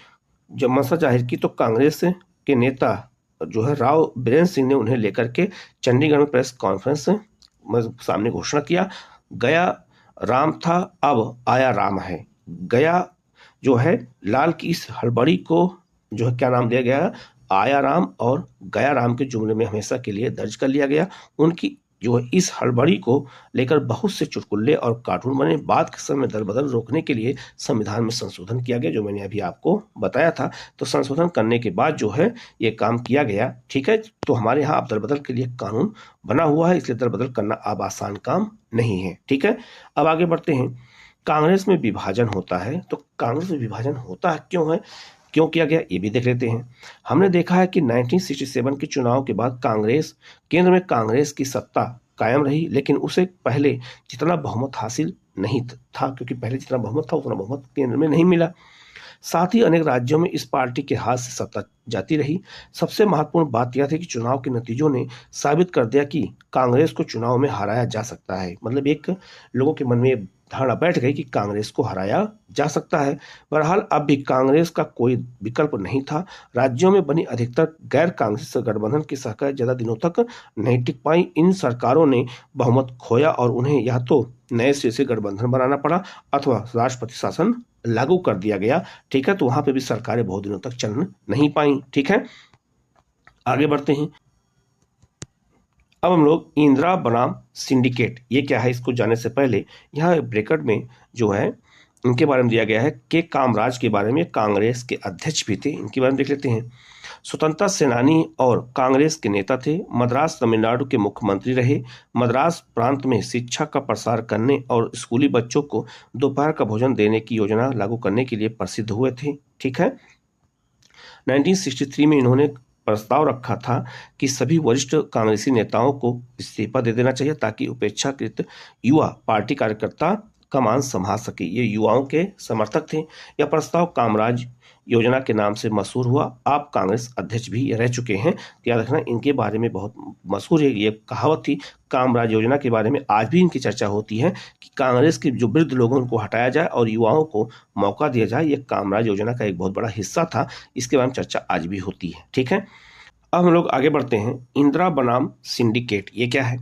तो कांग्रेस के नेता राव बीरेंद्र सिंह ने उन्हें लेकर के चंडीगढ़ में प्रेस कॉन्फ्रेंस सामने घोषणा किया, गया राम था अब आया राम है। गया लाल की इस हड़बड़ी को क्या नाम दिया गया, आया राम और गया राम के जुमले में हमेशा के लिए दर्ज कर लिया गया। उनकी जो है इस हड़बड़ी को लेकर बहुत से चुटकुले और कार्टून बने। बाद के समय दल बदल रोकने के लिए संविधान में संशोधन किया गया, जो मैंने अभी आपको बताया था। तो संशोधन करने के बाद जो है ये काम किया गया, ठीक है। तो हमारे यहाँ अब दल बदल के लिए कानून बना हुआ है, इसलिए दल बदल करना अब आसान काम नहीं है, ठीक है। अब आगे बढ़ते हैं। कांग्रेस में विभाजन होता है, तो कांग्रेस में विभाजन होता है क्यों है, क्यों किया गया, ये भी देख लेते हैं। हमने देखा है कि 1967 के चुनाव के बाद केंद्र में कांग्रेस की सत्ता कायम रही, लेकिन उसे पहले जितना बहुमत हासिल नहीं था, क्योंकि पहले जितना बहुमत था उतना बहुमत केंद्र में नहीं मिला। साथ ही अनेक राज्यों में इस पार्टी के हाथ से सत्ता जाती रही। सबसे महत्वपूर्ण बात यह थी कि चुनाव के नतीजों ने साबित कर दिया कि कांग्रेस को चुनाव में हराया जा सकता है। मतलब एक लोगों के मन में धारणा बैठ गई कि कांग्रेस को हराया जा सकता है। बहरहाल अब भी कांग्रेस का कोई विकल्प नहीं था। राज्यों में बनी अधिकतर गैर कांग्रेस गठबंधन की सरकार ज्यादा दिनों तक नहीं टिक पाई। इन सरकारों ने बहुमत खोया और उन्हें या तो नए सिरे से गठबंधन बनाना पड़ा अथवा राष्ट्रपति शासन लागू कर दिया गया, ठीक है। तो वहां पे भी सरकारें बहुत दिनों तक चल नहीं पाई, ठीक है। आगे बढ़ते हैं। अब हम लोग इंदिरा बनाम सिंडिकेट, ये क्या है इसको जानने से पहले यहाँ ब्रैकेट में जो है इनके बारे में दिया गया है। के कामराज के बारे में कांग्रेस के अध्यक्ष भी थे, इनके बारे में देख लेते हैं। स्वतंत्रता सेनानी और कांग्रेस के नेता थे। मद्रास तमिलनाडु के मुख्यमंत्री रहे। मद्रास प्रांत में शिक्षा का प्रसार करने और स्कूली बच्चों को दोपहर का भोजन देने की योजना लागू करने के लिए प्रसिद्ध हुए थे, ठीक है। 1963 में इन्होंने प्रस्ताव रखा था कि सभी वरिष्ठ कांग्रेसी नेताओं को इस्तीफा दे देना चाहिए ताकि उपेक्षाकृत युवा पार्टी कार्यकर्ता कमान संभाल सके। ये युवाओं के समर्थक थे। यह प्रस्ताव कामराज योजना के नाम से मशहूर हुआ। आप कांग्रेस अध्यक्ष भी रह चुके हैं, याद रखना इनके बारे में बहुत मशहूर है ये कहावत थी कामराज योजना के बारे में। आज भी इनकी चर्चा होती है कि कांग्रेस के जो वृद्ध लोगों उनको हटाया जाए और युवाओं को मौका दिया जाए। ये कामराज योजना का एक बहुत बड़ा हिस्सा था, इसके बारे में चर्चा आज भी होती है, ठीक है। अब हम लोग आगे बढ़ते हैं। इंदिरा बनाम सिंडिकेट, ये क्या है,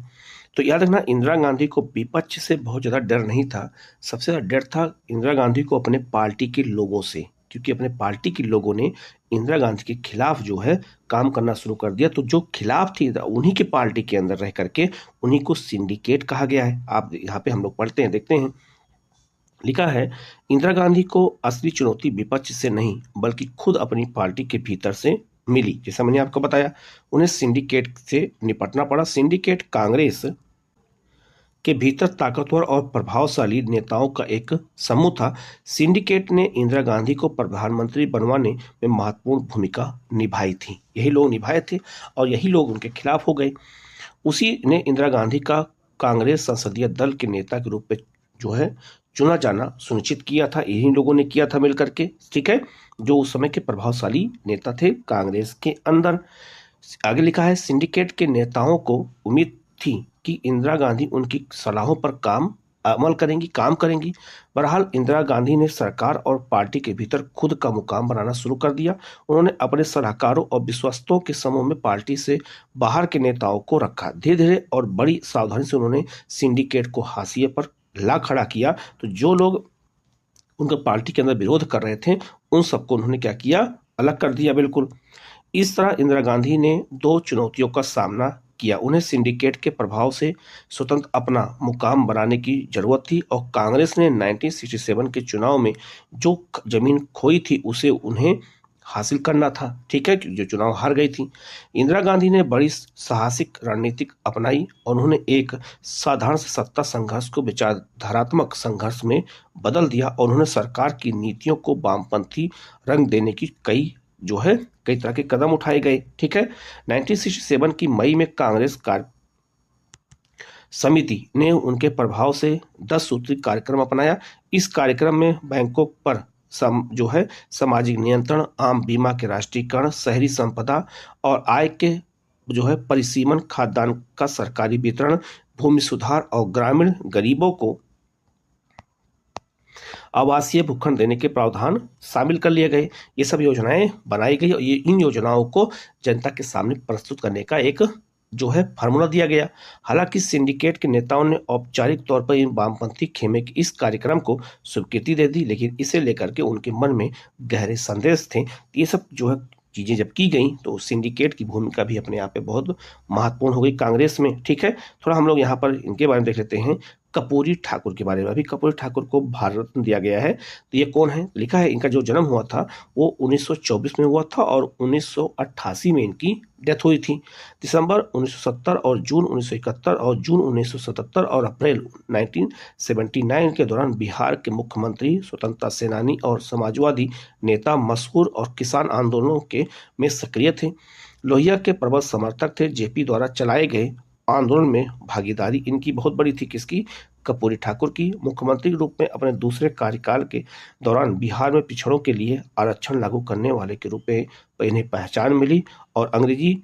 तो याद रखना इंदिरा गांधी को विपक्ष से बहुत ज़्यादा डर नहीं था। सबसे ज़्यादा डर था इंदिरा गांधी को अपने पार्टी के लोगों से, क्योंकि अपने पार्टी के लोगों ने इंदिरा गांधी के खिलाफ जो है काम करना शुरू कर दिया। तो जो खिलाफ थी उन्हीं के पार्टी के अंदर रह करके उन्हीं को सिंडिकेट कहा गया है। आप यहाँ पे हम लोग पढ़ते हैं, देखते हैं। लिखा है, इंदिरा गांधी को असली चुनौती विपक्ष से नहीं बल्कि खुद अपनी पार्टी के भीतर से मिली। जैसा मैंने आपको बताया, उन्हें सिंडिकेट से निपटना पड़ा। सिंडिकेट कांग्रेस के भीतर ताकतवर और प्रभावशाली नेताओं का एक समूह था। सिंडिकेट ने इंदिरा गांधी को प्रधानमंत्री बनवाने में महत्वपूर्ण भूमिका निभाई थी। यही लोग निभाए थे और यही लोग उनके खिलाफ हो गए। उसी ने इंदिरा गांधी का कांग्रेस संसदीय दल के नेता के रूप में जो है चुना जाना सुनिश्चित किया था। यही लोगों ने किया था मिलकर के, ठीक है, जो उस समय के प्रभावशाली नेता थे कांग्रेस के अंदर। आगे लिखा है, सिंडिकेट के नेताओं को उम्मीद थी कि इंदिरा गांधी उनकी सलाहों पर काम करेंगी। बहरहाल इंदिरा गांधी ने सरकार और पार्टी के भीतर खुद का मुकाम बनाना शुरू कर दिया। उन्होंने अपने सलाहकारों और विश्वस्तों के समूह में पार्टी से बाहर के नेताओं को रखा। धीरे धीरे और बड़ी सावधानी से उन्होंने सिंडिकेट को हाशिए पर ला खड़ा किया। तो जो लोग उनका पार्टी के अंदर विरोध कर रहे थे उन सबको उन्होंने क्या किया, अलग कर दिया बिल्कुल। इस तरह इंदिरा गांधी ने दो चुनौतियों का सामना किया। उन्हें सिंडिकेट के प्रभाव से स्वतंत्र अपना मुकाम बनाने की जरूरत थी और कांग्रेस ने 1967 के चुनाव में जो जमीन खोई थी उसे उन्हें हासिल करना था, ठीक है, जो चुनाव हार गई थी। इंदिरा गांधी ने बड़ी साहसिक रणनीति अपनाई और उन्होंने एक साधारण सत्ता संघर्ष को विचारधारात्मक संघर्ष में बदल दिया और उन्होंने सरकार की नीतियों को वामपंथी रंग देने की कई तरह के कदम उठाए गए, ठीक है। 1967 की मई में कांग्रेस कार्य समिति ने उनके प्रभाव से 10 सूत्री कार्यक्रम अपनाया। इस कार्यक्रम में बैंकों पर सामाजिक नियंत्रण, आम बीमा के राष्ट्रीयकरण, शहरी संपदा और आय के परिसीमन, खाद्यान्न का सरकारी वितरण, भूमि सुधार और ग्रामीण गरीबों को आवासीय भूखंड देने के प्रावधान शामिल कर लिए गए। ये सब योजनाएं बनाई गई और इन योजनाओं को जनता के सामने प्रस्तुत करने का एक फार्मूला दिया गया। हालांकि सिंडिकेट के नेताओं ने औपचारिक तौर पर इन वामपंथी खेमे के इस कार्यक्रम को स्वीकृति दे दी, लेकिन इसे लेकर के उनके मन में गहरे संदेह थे। ये सब चीजें जब की गई तो सिंडिकेट की भूमिका भी अपने आप में बहुत महत्वपूर्ण हो गई कांग्रेस में। ठीक है, थोड़ा हम लोग यहाँ पर इनके बारे में देख लेते हैं। कर्पूरी ठाकुर के बारे में। अभी कर्पूरी ठाकुर को भारत रत्न दिया गया है, तो ये कौन है? लिखा है इनका जो जन्म हुआ था वो 1924 में हुआ था और 1988 में इनकी डेथ हुई थी। दिसंबर 1970 और जून 1971 और जून 1977 और अप्रैल 1979 के दौरान बिहार के मुख्यमंत्री, स्वतंत्रता सेनानी और समाजवादी नेता, मशहूर और किसान आंदोलनों के में सक्रिय थे। लोहिया के प्रबल समर्थक थे। जेपी द्वारा चलाए गए आंदोलन में भागीदारी इनकी बहुत बड़ी थी। किसकी? कर्पूरी ठाकुर की। मुख्यमंत्री के रूप में अपने दूसरे कार्यकाल के दौरान बिहार में पिछड़ों के लिए आरक्षण लागू करने वाले के रूप में इन्हें पहचान मिली और अंग्रेजी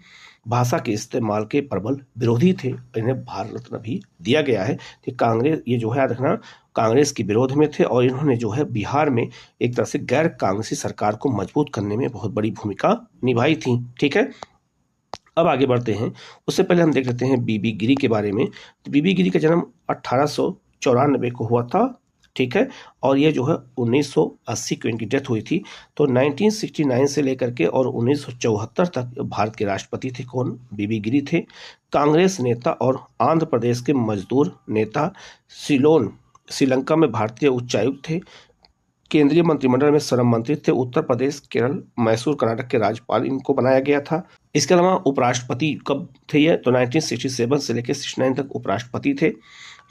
भाषा के इस्तेमाल के प्रबल विरोधी थे। इन्हें भारत रत्न भी दिया गया है कि कांग्रेस, ये जो है याद रखना, कांग्रेस के विरोध में थे और इन्होंने जो है बिहार में एक तरह से गैर कांग्रेसी सरकार को मजबूत करने में बहुत बड़ी भूमिका निभाई थी। ठीक है, अब आगे बढ़ते हैं। उससे पहले हम देख लेते हैं बीबी गिरी के बारे में। तो बीबी गिरी का जन्म 1894 को हुआ था। ठीक है, और ये जो है 1980 को इनकी डेथ हुई थी। तो 1969 से लेकर के और 1974 तक भारत के राष्ट्रपति थे। कौन? बीबी गिरी थे। कांग्रेस नेता और आंध्र प्रदेश के मजदूर नेता। सिलोन श्रीलंका में भारतीय उच्चायुक्त थे। केंद्रीय मंत्रिमंडल में श्रम मंत्री थे। उत्तर प्रदेश, केरल, मैसूर, कर्नाटक के राज्यपाल इनको बनाया गया था। इसके अलावा उपराष्ट्रपति कब थे ये? तो 1967 से लेकर 69 तक उपराष्ट्रपति थे।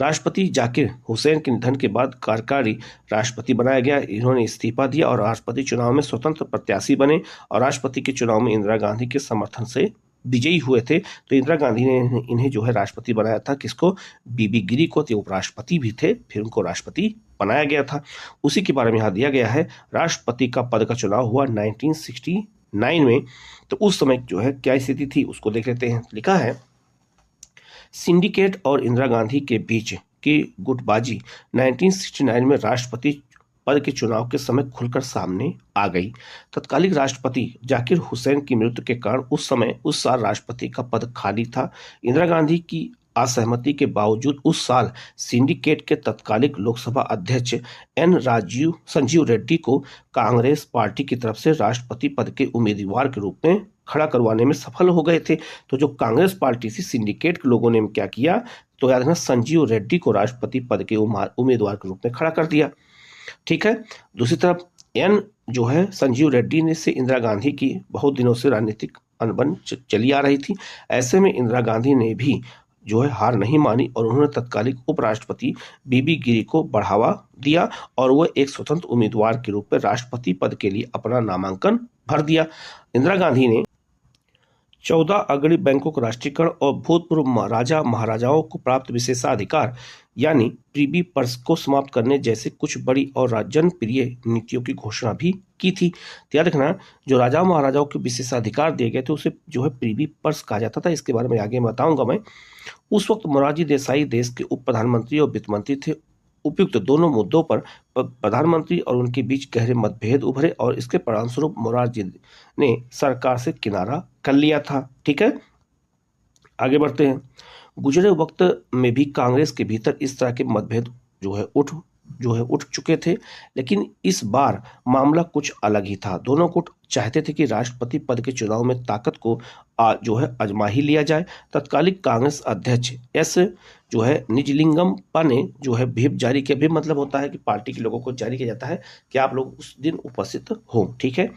राष्ट्रपति जाकिर हुसैन के निधन के बाद कार्यकारी राष्ट्रपति बनाया गया। इन्होंने इस्तीफा दिया और राष्ट्रपति चुनाव में स्वतंत्र प्रत्याशी बने और राष्ट्रपति के चुनाव में इंदिरा गांधी के समर्थन से विजयी हुए थे। तो इंदिरा गांधी ने इन्हें जो है राष्ट्रपति बनाया था। किसको? बीबी गिरी को। तो उपराष्ट्रपति भी थे, फिर उनको राष्ट्रपति बनाया गया था। उसी के बारे में यहाँ दिया गया है। राष्ट्रपति का पद का चुनाव हुआ 1969 में। तो उस समय जो है क्या स्थिति थी उसको देख लेते हैं। लिखा है सिंडिकेट और इंदिरा गांधी के बीच की गुटबाजी 1969 में राष्ट्रपति पद के चुनाव के समय खुलकर सामने आ गई। तत्कालीन राष्ट्रपति जाकिर हुसैन की मृत्यु के कारण उस साल राष्ट्रपति का पद खाली था। इंदिरा गांधी की असहमति के बावजूद उस साल सिंडिकेट के तत्कालीन लोकसभा अध्यक्ष संजीव रेड्डी को कांग्रेस पार्टी की तरफ से राष्ट्रपति पद के उम्मीदवार के रूप में खड़ा करवाने में सफल हो गए थे। तो जो कांग्रेस पार्टी थी, सिंडिकेट के लोगों ने क्या किया? तो याद रखना, संजीव रेड्डी को राष्ट्रपति पद के उम्मीदवार के रूप में खड़ा कर दिया। ठीक है, दूसरी तरफ जो है संजीव रेड्डी ने से इंदिरा गांधी की बहुत दिनों से राजनीतिक अनबन चली आ रही थी। ऐसे में इंदिरा गांधी ने भी जो है हार नहीं मानी और उन्होंने तत्कालीन उपराष्ट्रपति बीबी गिरी को बढ़ावा दिया और वह एक स्वतंत्र उम्मीदवार के रूप में राष्ट्रपति पद के लिए अपना नामांकन भर दिया। इंदिरा गांधी ने 14 अग्रणी बैंकों का राष्ट्रीयकरण और भूतपूर्व राजा महाराजाओं को प्राप्त विशेषाधिकार यानी प्रीबी पर्स को समाप्त करने जैसे कुछ बड़ी और जनप्रिय नीतियों की घोषणा भी की थी। याद रखना, जो राजा महाराजाओं के विशेषाधिकार दिए गए थे उसे जो है प्रीबी पर्स कहा जाता था। इसके बारे में आगे बताऊंगा मैं। उस वक्त मोरारजी देसाई देश के उप प्रधानमंत्री और वित्त मंत्री थे। उपयुक्त दोनों मुद्दों पर प्रधानमंत्री और उनके बीच गहरे मतभेद उभरे और इसके परिणामस्वरूप मोरारजी ने सरकार से किनारा कर लिया था। ठीक है, आगे बढ़ते हैं। गुजरे वक्त में भी कांग्रेस के भीतर इस तरह के मतभेद जो है उठ चुके थे, लेकिन इस बार मामला कुछ अलग ही था। दोनों गुट चाहते थे कि राष्ट्रपति पद के चुनाव में ताकत को जो है आजमा ही लिया जाए। तत्कालीन कांग्रेस अध्यक्ष जो है निजलिंगप्पा ने जो है व्हिप जारी किया। व्हिप मतलब होता है कि पार्टी के लोगों को जारी किया जाता है कि आप लोग उस दिन उपस्थित हो। ठीक है,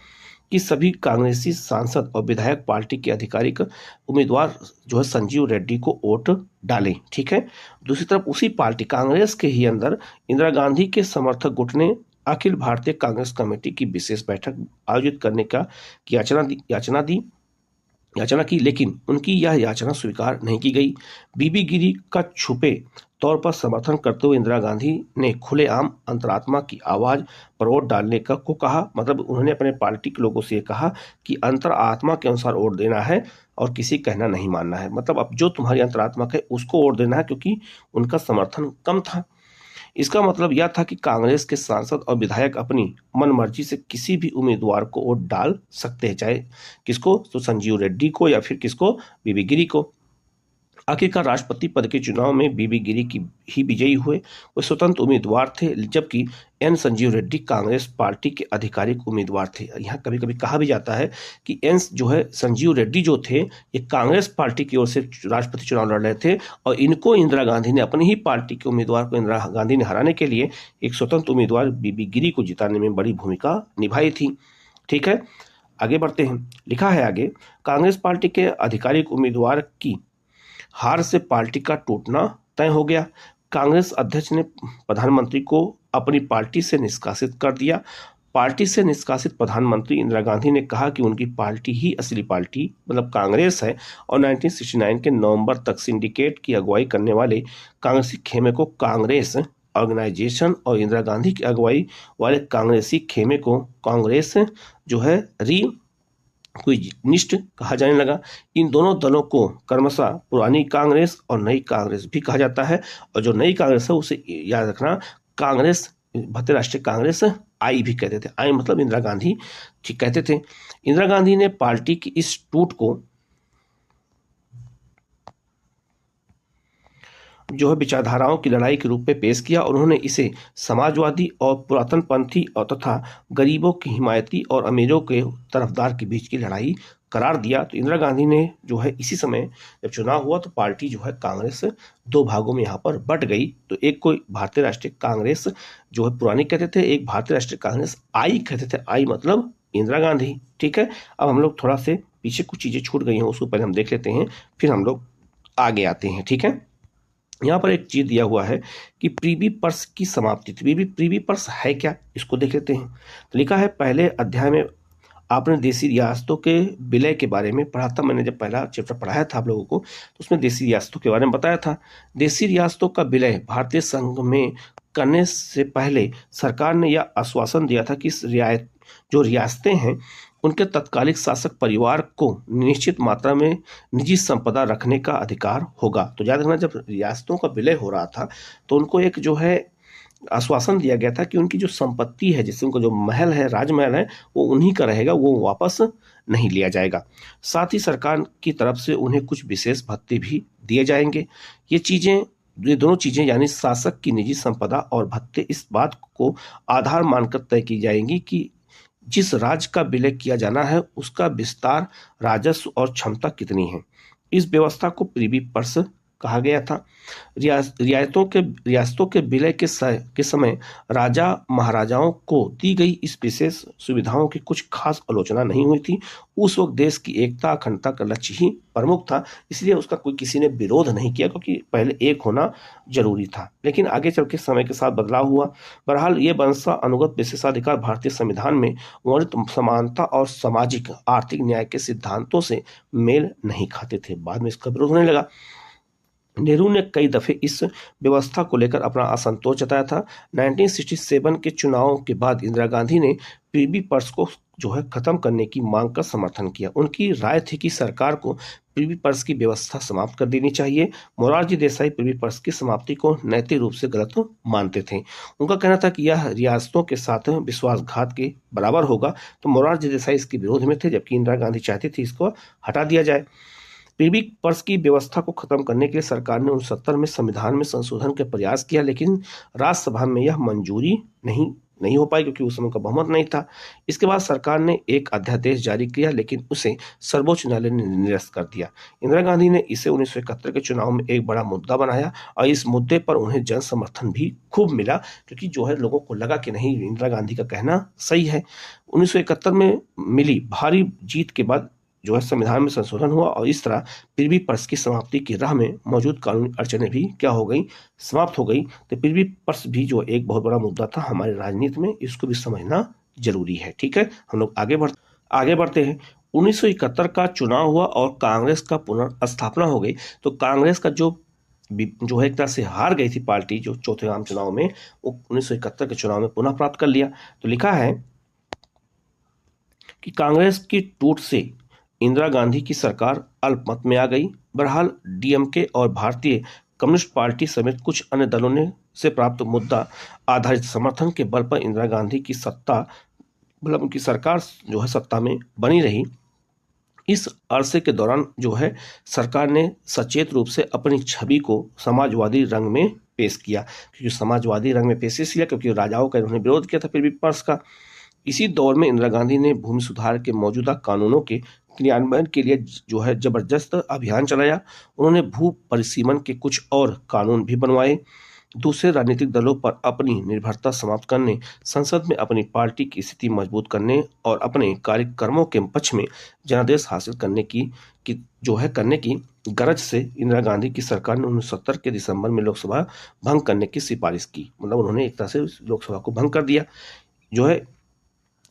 कि सभी कांग्रेसी सांसद और विधायक पार्टी के आधिकारिक उम्मीदवार जो है संजीव रेड्डी को वोट डालें। ठीक है, दूसरी तरफ उसी पार्टी कांग्रेस के ही अंदर इंदिरा गांधी के समर्थक गुट ने अखिल भारतीय कांग्रेस कमेटी की विशेष बैठक आयोजित करने का याचना की, लेकिन उनकी यह याचना स्वीकार नहीं की गई। बीबी गिरी का छुपे तौर पर समर्थन करते हुए इंदिरा गांधी ने खुलेआम अंतरात्मा की आवाज पर वोट डालने को कहा। मतलब उन्होंने अपने पार्टी के लोगों से ये कहा कि अंतरात्मा के अनुसार वोट देना है और किसी कहना नहीं मानना है। मतलब अब जो तुम्हारी अंतरात्मा है उसको वोट देना है, क्योंकि उनका समर्थन कम था। इसका मतलब यह था कि कांग्रेस के सांसद और विधायक अपनी मनमर्जी से किसी भी उम्मीदवार को वोट डाल सकते हैं, चाहे किसको? तो संजीव रेड्डी को या फिर किसको? बीबी गिरी को। आखिरकार राष्ट्रपति पद के चुनाव में बीबी गिरी की ही विजयी हुए। वो स्वतंत्र उम्मीदवार थे, जबकि एन संजीव रेड्डी कांग्रेस पार्टी के आधिकारिक उम्मीदवार थे। यहाँ कभी कभी कहा भी जाता है कि एन जो है संजीव रेड्डी जो थे, ये कांग्रेस पार्टी की ओर से राष्ट्रपति चुनाव लड़ रहे थे और इनको इंदिरा गांधी ने, अपनी ही पार्टी के उम्मीदवार को इंदिरा गांधी ने हराने के लिए एक स्वतंत्र उम्मीदवार बीबी गिरी को जिताने में बड़ी भूमिका निभाई थी। ठीक है, आगे बढ़ते हैं। लिखा है आगे, कांग्रेस पार्टी के आधिकारिक उम्मीदवार की हार से पार्टी का टूटना तय हो गया। कांग्रेस अध्यक्ष ने प्रधानमंत्री को अपनी पार्टी से निष्कासित कर दिया। पार्टी से निष्कासित प्रधानमंत्री इंदिरा गांधी ने कहा कि उनकी पार्टी ही असली पार्टी मतलब कांग्रेस है और 1969 के नवंबर तक सिंडिकेट की अगुवाई करने वाले कांग्रेसी खेमे को कांग्रेस ऑर्गेनाइजेशन और इंदिरा गांधी की अगुवाई वाले कांग्रेसी खेमे को कांग्रेस जो है कोई निष्ठ कहा जाने लगा। इन दोनों दलों को क्रमशः पुरानी कांग्रेस और नई कांग्रेस भी कहा जाता है, और जो नई कांग्रेस है उसे याद रखना कांग्रेस भारतीय राष्ट्रीय कांग्रेस आई भी कहते थे। आई मतलब इंदिरा गांधी ठीक कहते थे। इंदिरा गांधी ने पार्टी की इस टूट को जो है विचारधाराओं की लड़ाई के रूप में पेश किया और उन्होंने इसे समाजवादी और पुरातनपंथी और तथा गरीबों की हिमायती और अमीरों के तरफदार के बीच की लड़ाई करार दिया। तो इंदिरा गांधी ने जो है इसी समय जब चुनाव हुआ तो पार्टी जो है कांग्रेस दो भागों में यहाँ पर बट गई। तो एक को भारतीय राष्ट्रीय कांग्रेस जो है पुरानी कहते थे, एक भारतीय राष्ट्रीय कांग्रेस आई कहते थे। आई मतलब इंदिरा गांधी। ठीक है, अब हम लोग थोड़ा से पीछे कुछ चीजें छूट गई हैं, उसको पहले हम देख लेते हैं, फिर हम लोग आगे आते हैं। ठीक है, यहाँ पर एक चीज दिया हुआ है कि प्रीवी पर्स की समाप्ति। प्रीवी पर्स है क्या, इसको देख लेते हैं। तो लिखा है, पहले अध्याय में आपने देसी रियासतों के विलय के बारे में पढ़ा था। मैंने जब पहला चैप्टर पढ़ाया था आप लोगों को तो उसमें देसी रियासतों के बारे में बताया था। देसी रियासतों का विलय भारतीय संघ में करने से पहले सरकार ने यह आश्वासन दिया था कि जो रियासतें हैं उनके तत्कालिक शासक परिवार को निश्चित मात्रा में निजी संपदा रखने का अधिकार होगा। तो याद रखना, जब रियासतों का विलय हो रहा था तो उनको एक जो है आश्वासन दिया गया था कि उनकी जो संपत्ति है, जैसे उनका जो महल है, राजमहल है, वो उन्हीं का रहेगा, वो वापस नहीं लिया जाएगा। साथ ही सरकार की तरफ से उन्हें कुछ विशेष भत्ते भी दिए जाएंगे। ये दोनों चीजें यानी शासक की निजी संपदा और भत्ते इस बात को आधार मानकर तय की जाएंगी कि जिस राज्य का विलय किया जाना है उसका विस्तार, राजस्व और क्षमता कितनी है। इस व्यवस्था को प्रीवी पर्स कहा गया था। रियासतों के विलय के समय राजा महाराजाओं को दी गई इस विशेष सुविधाओं की कुछ खास आलोचना नहीं हुई थी। उस वक्त देश की एकता अखंडता का लक्ष्य ही प्रमुख था, इसलिए उसका कोई किसी ने विरोध नहीं किया, क्योंकि पहले एक होना जरूरी था। लेकिन आगे चल के समय के साथ बदलाव हुआ। बहरहाल ये वंशानुगत विशेषाधिकार भारतीय संविधान में वर्णित समानता और सामाजिक आर्थिक न्याय के सिद्धांतों से मेल नहीं खाते थे। बाद में इसका विरोध होने लगा। नेहरू ने कई दफे इस व्यवस्था को लेकर अपना असंतोष जताया था। 1967 के चुनाव के बाद इंदिरा गांधी ने प्रीवी पर्स को जो है खत्म करने की मांग का समर्थन किया। उनकी राय थी कि सरकार को प्रीवी पर्स की व्यवस्था समाप्त कर देनी चाहिए। मोरारजी देसाई प्रीवी पर्स की समाप्ति को नैतिक रूप से गलत मानते थे। उनका कहना था कि यह रियासतों के साथ विश्वासघात के बराबर होगा। तो मोरारजी देसाई इसके विरोध में थे, जबकि इंदिरा गांधी चाहती थी इसको हटा दिया जाए। प्रीवी पर्स की व्यवस्था को खत्म करने के लिए सरकार ने 1969 में संविधान में संशोधन के प्रयास किया, लेकिन राज्यसभा में यह मंजूरी नहीं हो पाई, क्योंकि उस समय का बहुमत नहीं था। इसके बाद सरकार ने एक अध्यादेश जारी किया, लेकिन उसे सर्वोच्च न्यायालय ने निरस्त कर दिया। इंदिरा गांधी ने इसे 1971 के चुनाव में एक बड़ा मुद्दा बनाया और इस मुद्दे पर उन्हें जन समर्थन भी खूब मिला, क्योंकि जो है लोगों को लगा कि नहीं, इंदिरा गांधी का कहना सही है। 1971 में मिली भारी जीत के बाद जो है संविधान में संशोधन हुआ और इस तरह प्रीवी पर्स की समाप्ति की राह में मौजूद कानूनी अड़चनें भी क्या हो गई, समाप्त हो गई। तो प्रीवी पर्स भी जो एक बहुत बड़ा मुद्दा था हमारे राजनीति में, इसको भी समझना जरूरी है। ठीक है, हम लोग आगे बढ़ते हैं। 1971 का चुनाव हुआ और कांग्रेस का पुनर्स्थापना हो गई। तो कांग्रेस का जो है एक तरह से हार गई थी पार्टी, जो चौथे आम चुनाव में, वो 1971 के चुनाव में पुनः प्राप्त कर लिया। तो लिखा है कि कांग्रेस की टूट से इंदिरा गांधी की सरकार अल्पमत में आ गई। बहरहाल डीएमके और भारतीय कम्युनिस्ट पार्टी समेत कुछ अन्य दलों ने से प्राप्त मुद्दा आधारित समर्थन के बल पर इंदिरा गांधी की उनकी सरकार जो है सत्ता में बनी रही। इस अरसे के दौरान जो है सरकार ने सचेत रूप से अपनी छवि को समाजवादी रंग में पेश किया, क्योंकि समाजवादी रंग में पेश इसलिए क्योंकि राजाओं का इन्होंने विरोध किया था फिर विपक्ष का। इसी दौर में इंदिरा गांधी ने भूमि सुधार के मौजूदा कानूनों के क्रियान्वयन के लिए जो है जबरदस्त अभियान चलाया। उन्होंने भू परिसीमन के कुछ और कानून भी बनवाए। दूसरे राजनीतिक दलों पर अपनी निर्भरता समाप्त करने, संसद में अपनी पार्टी की स्थिति मजबूत करने और अपने कार्यक्रमों के पक्ष में जनादेश हासिल करने की गरज से इंदिरा गांधी की सरकार ने 1970 के दिसंबर में लोकसभा भंग करने की सिफारिश की। मतलब उन्होंने एक तरह से लोकसभा को भंग कर दिया। जो है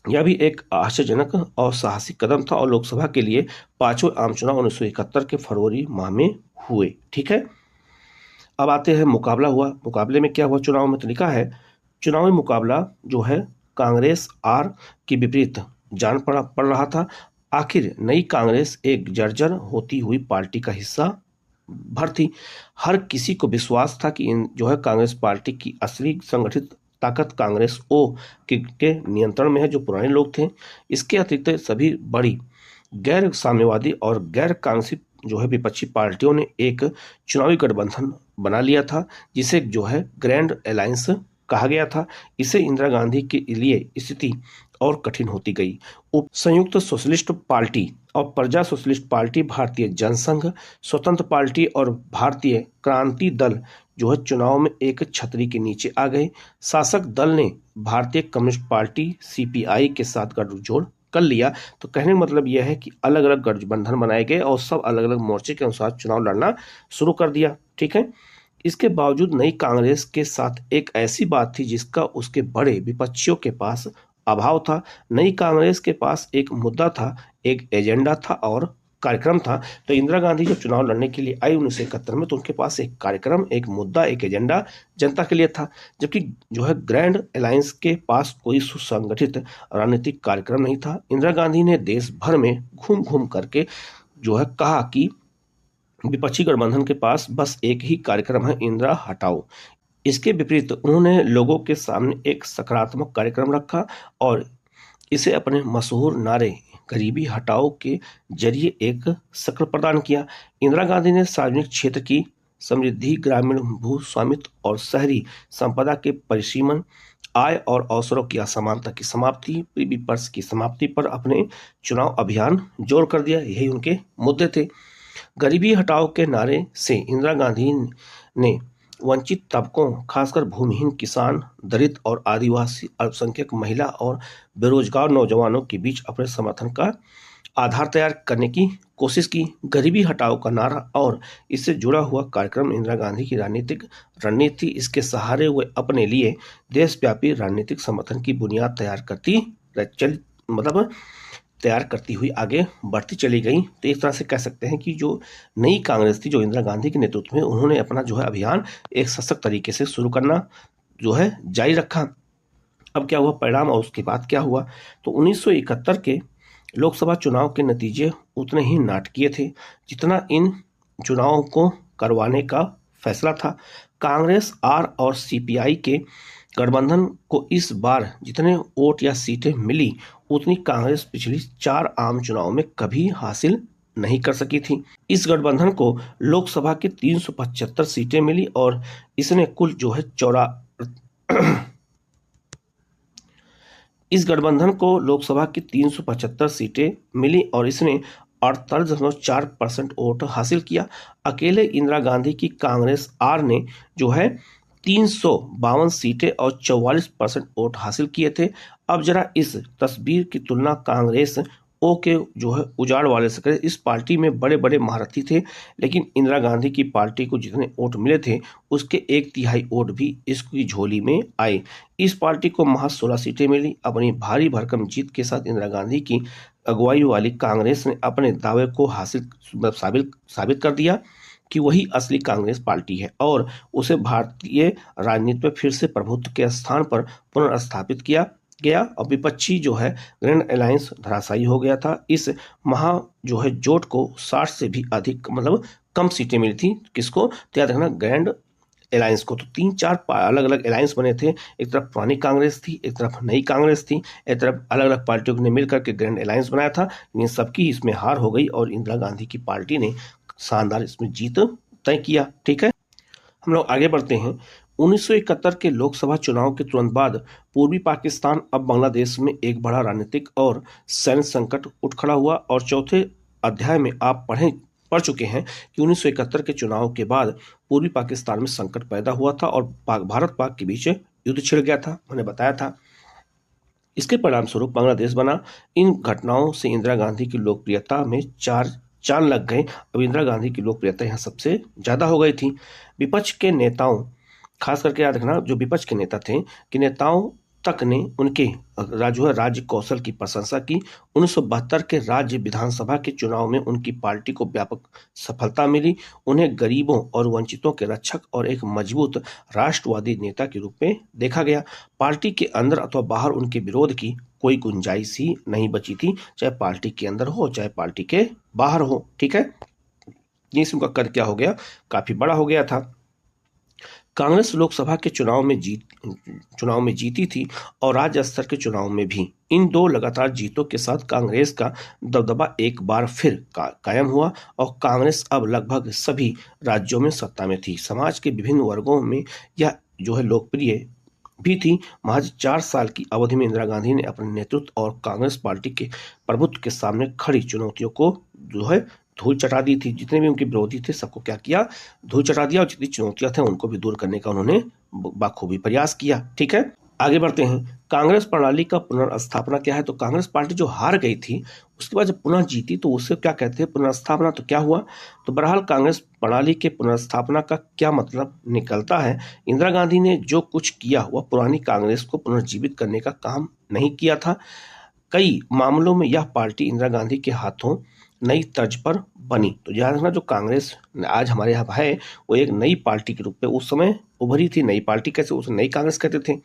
यह भी एक आश्चर्यजनक और साहसिक कदम था और लोकसभा के लिए पांचवें आम चुनाव 1971 के फरवरी माह में हुए। ठीक है, अब आते हैं मुकाबला हुआ। मुकाबले में क्या हुआ चुनाव में, तो लिखा है चुनावी मुकाबला जो है कांग्रेस आर के विपरीत जान पड़ रहा था। आखिर नई कांग्रेस एक जर्जर होती हुई पार्टी का हिस्सा भर थी। हर किसी को विश्वास था कि जो है कांग्रेस पार्टी की असली संगठित ताकत कांग्रेस ओ के नियंत्रण में है, जो पुराने लोग थे। इसके अतिरिक्त सभी बड़ी गैर साम्यवादी और गैर कांग्रेसी जो है विपक्षी पार्टियों ने एक चुनावी गठबंधन बना लिया था, जिसे जो है ग्रैंड अलायंस कहा गया था। इसे इंदिरा गांधी के लिए स्थिति और कठिन होती गई। संयुक्त सोशलिस्ट पार्टी और प्रजा सोशलिस्ट पार्टी, भारतीय जनसंघ, स्वतंत्र पार्टी और भारतीय क्रांति दल जो है चुनाव में एक छतरी के नीचे आ गए। शासक दल ने भारतीय कम्युनिस्ट पार्टी सीपीआई के साथ गठजोड़ कर लिया। तो कहने का मतलब यह है कि अलग अलग गठबंधन बनाए गए और सब अलग अलग मोर्चे के अनुसार चुनाव लड़ना शुरू कर दिया। ठीक है, इसके बावजूद नई कांग्रेस के साथ एक ऐसी बात थी जिसका उसके बड़े विपक्षियों के पास अभाव था। नई कांग्रेस के पास एक मुद्दा था, एक एजेंडा था और कार्यक्रम था। तो इंदिरा गांधी जब चुनाव लड़ने के लिए आई 1971 में, तो उनके पास एक कार्यक्रम, एक मुद्दा, एक एजेंडा जनता के लिए था। जबकि जो है ग्रैंड अलायंस के पास कोई सुसंगठित राजनीतिक कार्यक्रम नहीं था। इंदिरा गांधी ने देश भर में घूम घूम करके जो है कहा कि विपक्षी गठबंधन के पास बस एक ही कार्यक्रम है, इंदिरा हटाओ। इसके विपरीत उन्होंने लोगों के सामने एक सकारात्मक कार्यक्रम रखा और इसे अपने मशहूर नारे गरीबी हटाओ के जरिए एक शक्ल प्रदान किया। इंदिरा गांधी ने सार्वजनिक क्षेत्र की समृद्धि, ग्रामीण भू स्वामित्व और शहरी संपदा के परिसीमन, आय और अवसरों की असमानता की समाप्ति, विपक्ष की समाप्ति पर अपने चुनाव अभियान जोर कर दिया। यही उनके मुद्दे थे। गरीबी हटाओ के नारे से इंदिरा गांधी ने वंचित तबकों, खासकर भूमिहीन किसान, दलित और आदिवासी, अल्पसंख्यक, महिला और बेरोजगार नौजवानों के बीच अपने समर्थन का आधार तैयार करने की कोशिश की। गरीबी हटाओ का नारा और इससे जुड़ा हुआ कार्यक्रम इंदिरा गांधी की राजनीतिक रणनीति। इसके सहारे वे अपने लिए देशव्यापी राजनीतिक समर्थन की बुनियाद तैयार करती हुई आगे बढ़ती चली गई। तो एक तरह से कह सकते हैं कि जो नई कांग्रेस थी, जो इंदिरा गांधी के नेतृत्व में, उन्होंने अपना जो है अभियान एक सशक्त तरीके से शुरू करना जो है जारी रखा। अब क्या हुआ परिणाम और उसके बाद क्या हुआ, तो 1971 के लोकसभा चुनाव के नतीजे उतने ही नाटकीय थे जितना इन चुनावों को करवाने का फैसला था। कांग्रेस आर और सीपीआई के गठबंधन को इस बार जितने वोट या सीटें मिली उतनी कांग्रेस पिछली 4 आम चुनाव में कभी हासिल नहीं कर सकी थी। इस गठबंधन को लोकसभा की 375 सीटें मिली और इसने कुल जो है इस गठबंधन को लोकसभा की 375 सीटें मिली और इसने 48.4% वोट हासिल किया। अकेले इंदिरा गांधी की कांग्रेस आर ने जो है 352 सीटें और 44% वोट हासिल किए थे। अब जरा इस तस्वीर की तुलना कांग्रेस ओ के जो है उजाड़ वाले से करें। इस पार्टी में बड़े बड़े महारथी थे, लेकिन इंदिरा गांधी की पार्टी को जितने वोट मिले थे उसके 1/3 वोट भी इसकी झोली में आए। इस पार्टी को महज 16 सीटें मिली। अपनी भारी भरकम जीत के साथ इंदिरा गांधी की अगुवाई वाली कांग्रेस ने अपने दावे को साबित कर दिया कि वही असली कांग्रेस पार्टी है और उसे भारतीय राजनीति में फिर से प्रभुत्व के स्थान पर पुनर्स्थापित किया गया और विपक्षी जो है ग्रैंड अलायंस धराशायी हो गया था। इस महा जो है जोट को 60 से भी अधिक कम सीटें मिली थी। किसको? याद रखना, ग्रैंड अलायंस को। तो 3-4 अलग अलग अलायंस बने थे। एक तरफ पुरानी कांग्रेस थी, एक तरफ नई कांग्रेस थी, एक तरफ अलग अलग पार्टियों ने मिलकर के ग्रैंड अलायंस बनाया था। लेकिन सबकी इसमें हार हो गई और इंदिरा गांधी की पार्टी ने शानदार इसमें जीत तय किया। ठीक है, हम लोग आगे बढ़ते हैं। 1971 के लोकसभा चुनाव के तुरंत बाद पूर्वी पाकिस्तान अब बांग्लादेश में एक बड़ा राजनीतिक और सैन्य संकट उठ खड़ा हुआ। और चौथे अध्याय में आप पढ़ चुके हैं कि 1971 के चुनाव के बाद पूर्वी पाकिस्तान में संकट पैदा हुआ था और भारत पाक के बीच युद्ध छिड़ गया था, मैंने बताया था। इसके परिणाम स्वरूप बांग्लादेश बना। इन घटनाओं से इंदिरा गांधी की लोकप्रियता में चांद लग गए। अब इंदिरा गांधी की लोकप्रियता यहाँ सबसे ज्यादा हो गई थी। विपक्ष के नेताओं, खास करके याद रखना जो विपक्ष के नेता थे कि नेताओं तक ने उनके राज्य कौशल की प्रशंसा की। 1972 के राज्य विधानसभा के चुनाव में उनकी पार्टी को व्यापक सफलता मिली। उन्हें गरीबों और वंचितों के रक्षक और एक मजबूत राष्ट्रवादी नेता के रूप में देखा गया। पार्टी के अंदर अथवा बाहर उनके विरोध की कोई गुंजाइश ही नहीं बची थी, चाहे पार्टी के अंदर हो चाहे पार्टी के बाहर हो। ठीक है, जिस उनका कद क्या हो गया, काफी बड़ा हो गया था। कांग्रेस लोकसभा के चुनाव में जीती थी और राज्य स्तर के चुनाव में भी। इन दो लगातार जीतों के साथ कांग्रेस का दबदबा एक बार फिर कायम हुआ और कांग्रेस अब लगभग सभी राज्यों में सत्ता में थी। समाज के विभिन्न वर्गों में यह जो है लोकप्रिय भी थी। महज 4 साल की अवधि में इंदिरा गांधी ने अपने नेतृत्व और कांग्रेस पार्टी के प्रभुत्व के सामने खड़ी चुनौतियों को जो है धूल चटा दी थी। जितने भी उनके विरोधी थे सबको क्या किया, धूल चटा दिया, और जितनी चुनौतियां थे उनको भी दूर करने का उन्होंने बाखूबी प्रयास किया। ठीक है, आगे बढ़ते हैं। कांग्रेस प्रणाली का पुनर्स्थापना क्या है? तो कांग्रेस पार्टी जो हार गई थी उसके बाद जब पुनः जीती तो उसे क्या कहते हैं, पुनर्स्थापना। तो क्या हुआ, तो बहरहाल कांग्रेस प्रणाली के पुनर्स्थापना का क्या मतलब निकलता है? इंदिरा गांधी ने जो कुछ किया वह पुरानी कांग्रेस को पुनर्जीवित करने का काम नहीं किया था। कई मामलों में यह पार्टी इंदिरा गांधी के हाथों नई तर्ज पर बनी। तो याद रखना जो कांग्रेस आज हमारे यहाँ है वो एक नई पार्टी के रूप में उस समय उभरी थी। नई पार्टी कैसे, उसे नई कांग्रेस कहते थे।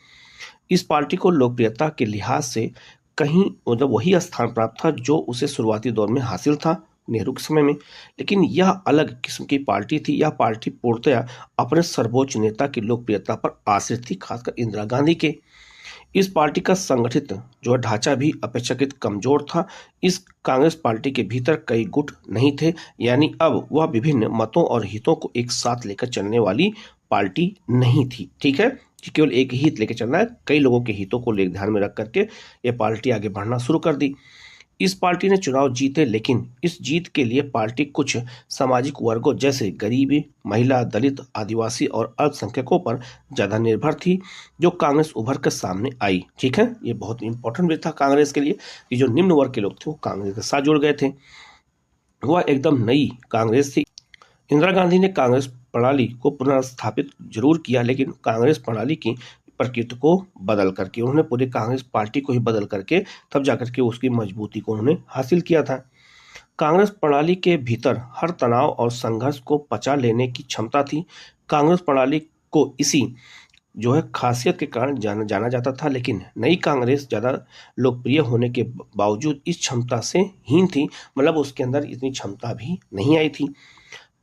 इस पार्टी को लोकप्रियता के लिहाज से कहीं मतलब वही स्थान प्राप्त था जो उसे शुरुआती दौर में हासिल था नेहरू के समय में। लेकिन यह अलग किस्म की पार्टी थी। यह पार्टी पूर्णतया अपने सर्वोच्च नेता की लोकप्रियता पर आश्रित थी, खासकर इंदिरा गांधी के। इस पार्टी का संगठित जो ढांचा भी अपेक्षाकृत कमजोर था। इस कांग्रेस पार्टी के भीतर कई गुट नहीं थे, यानी अब वह विभिन्न मतों और हितों को एक साथ लेकर चलने वाली पार्टी नहीं थी। ठीक है, कि केवल एक ही हित लेकर चलना है, कई लोगों के हितों को ध्यान में रख करके यह पार्टी आगे बढ़ना शुरू कर दी। इस पार्टी ने चुनाव जीते, लेकिन इस जीत के लिए पार्टी कुछ सामाजिक वर्गों जैसे गरीबी, महिला, दलित, आदिवासी और अल्पसंख्यकों पर ज्यादा निर्भर थी, जो कांग्रेस उभर कर सामने आई। ठीक है, ये बहुत इंपॉर्टेंट भी था कांग्रेस के लिए कि जो निम्न वर्ग के लोग थे वो कांग्रेस के साथ जुड़ गए थे। वह एकदम नई कांग्रेस थी। इंदिरा गांधी ने कांग्रेस प्रणाली को पुनर्स्थापित जरूर किया, लेकिन कांग्रेस प्रणाली की प्रकृति को बदल करके, उन्होंने पूरे कांग्रेस पार्टी को ही बदल करके तब जाकर के उसकी मजबूती को उन्होंने हासिल किया था। कांग्रेस प्रणाली के भीतर हर तनाव और संघर्ष को पचा लेने की क्षमता थी। कांग्रेस प्रणाली को इसी जो है खासियत के कारण जाना जाता था, लेकिन नई कांग्रेस ज्यादा लोकप्रिय होने के बावजूद इस क्षमता से हीन थी, मतलब उसके अंदर इतनी क्षमता भी नहीं आई थी।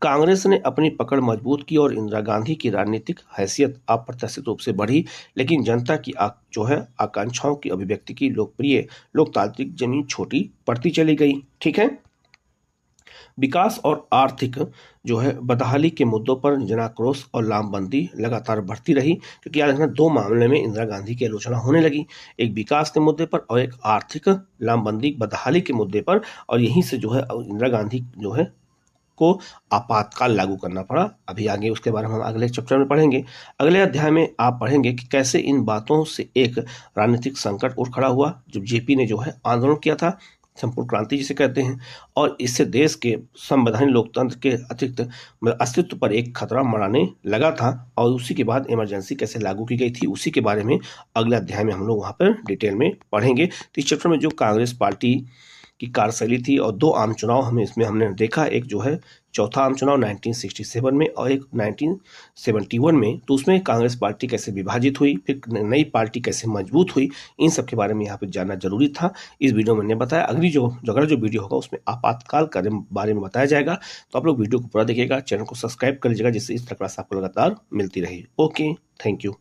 कांग्रेस ने अपनी पकड़ मजबूत की और इंदिरा गांधी की राजनीतिक हैसियत अप्रत्याशित रूप से बढ़ी, लेकिन जनता की जो है आकांक्षाओं की अभिव्यक्ति की लोकप्रिय लोकतांत्रिक जमीन छोटी पड़ती चली गई। ठीक है, विकास और आर्थिक जो है बदहाली के मुद्दों पर जनाक्रोश और लामबंदी लगातार बढ़ती रही, क्योंकि याद रखना 2 मामले में इंदिरा गांधी की आलोचना होने लगी, एक विकास के मुद्दे पर और एक आर्थिक लामबंदी बदहाली के मुद्दे पर। और यहीं से जो है इंदिरा गांधी जो है को आपातकाल लागू करना पड़ा। अभी आगे उसके बारे में हम अगले चैप्टर में पढ़ेंगे। अगले अध्याय में आप पढ़ेंगे कि कैसे इन बातों से एक राजनीतिक संकट उठ खड़ा हुआ, जब जेपी ने जो है आंदोलन किया था, संपूर्ण क्रांति जिसे कहते हैं, और इससे देश के संवैधानिक लोकतंत्र के अतिरिक्त अस्तित्व पर एक खतरा मंडराने लगा था। और उसी के बाद इमरजेंसी कैसे लागू की गई थी, उसी के बारे में अगले अध्याय में हम लोग वहां पर डिटेल में पढ़ेंगे। तो इस चैप्टर में जो कांग्रेस पार्टी की कार्यशैली थी और 2 आम चुनाव हमें इसमें हमने देखा। एक जो है चौथा आम चुनाव 1967 में और एक 1971 में। तो उसमें कांग्रेस पार्टी कैसे विभाजित हुई, फिर नई पार्टी कैसे मजबूत हुई, इन सब के बारे में यहाँ पे जानना जरूरी था। इस वीडियो में मैंने बताया। अगली जो वीडियो होगा उसमें आपातकाल के बारे में बताया जाएगा। तो आप लोग वीडियो को पूरा देखिएगा, चैनल को सब्सक्राइब कर लीजिएगा, जिससे इस तरह क्लास आपको लगातार मिलती रहे। Okay, thank you.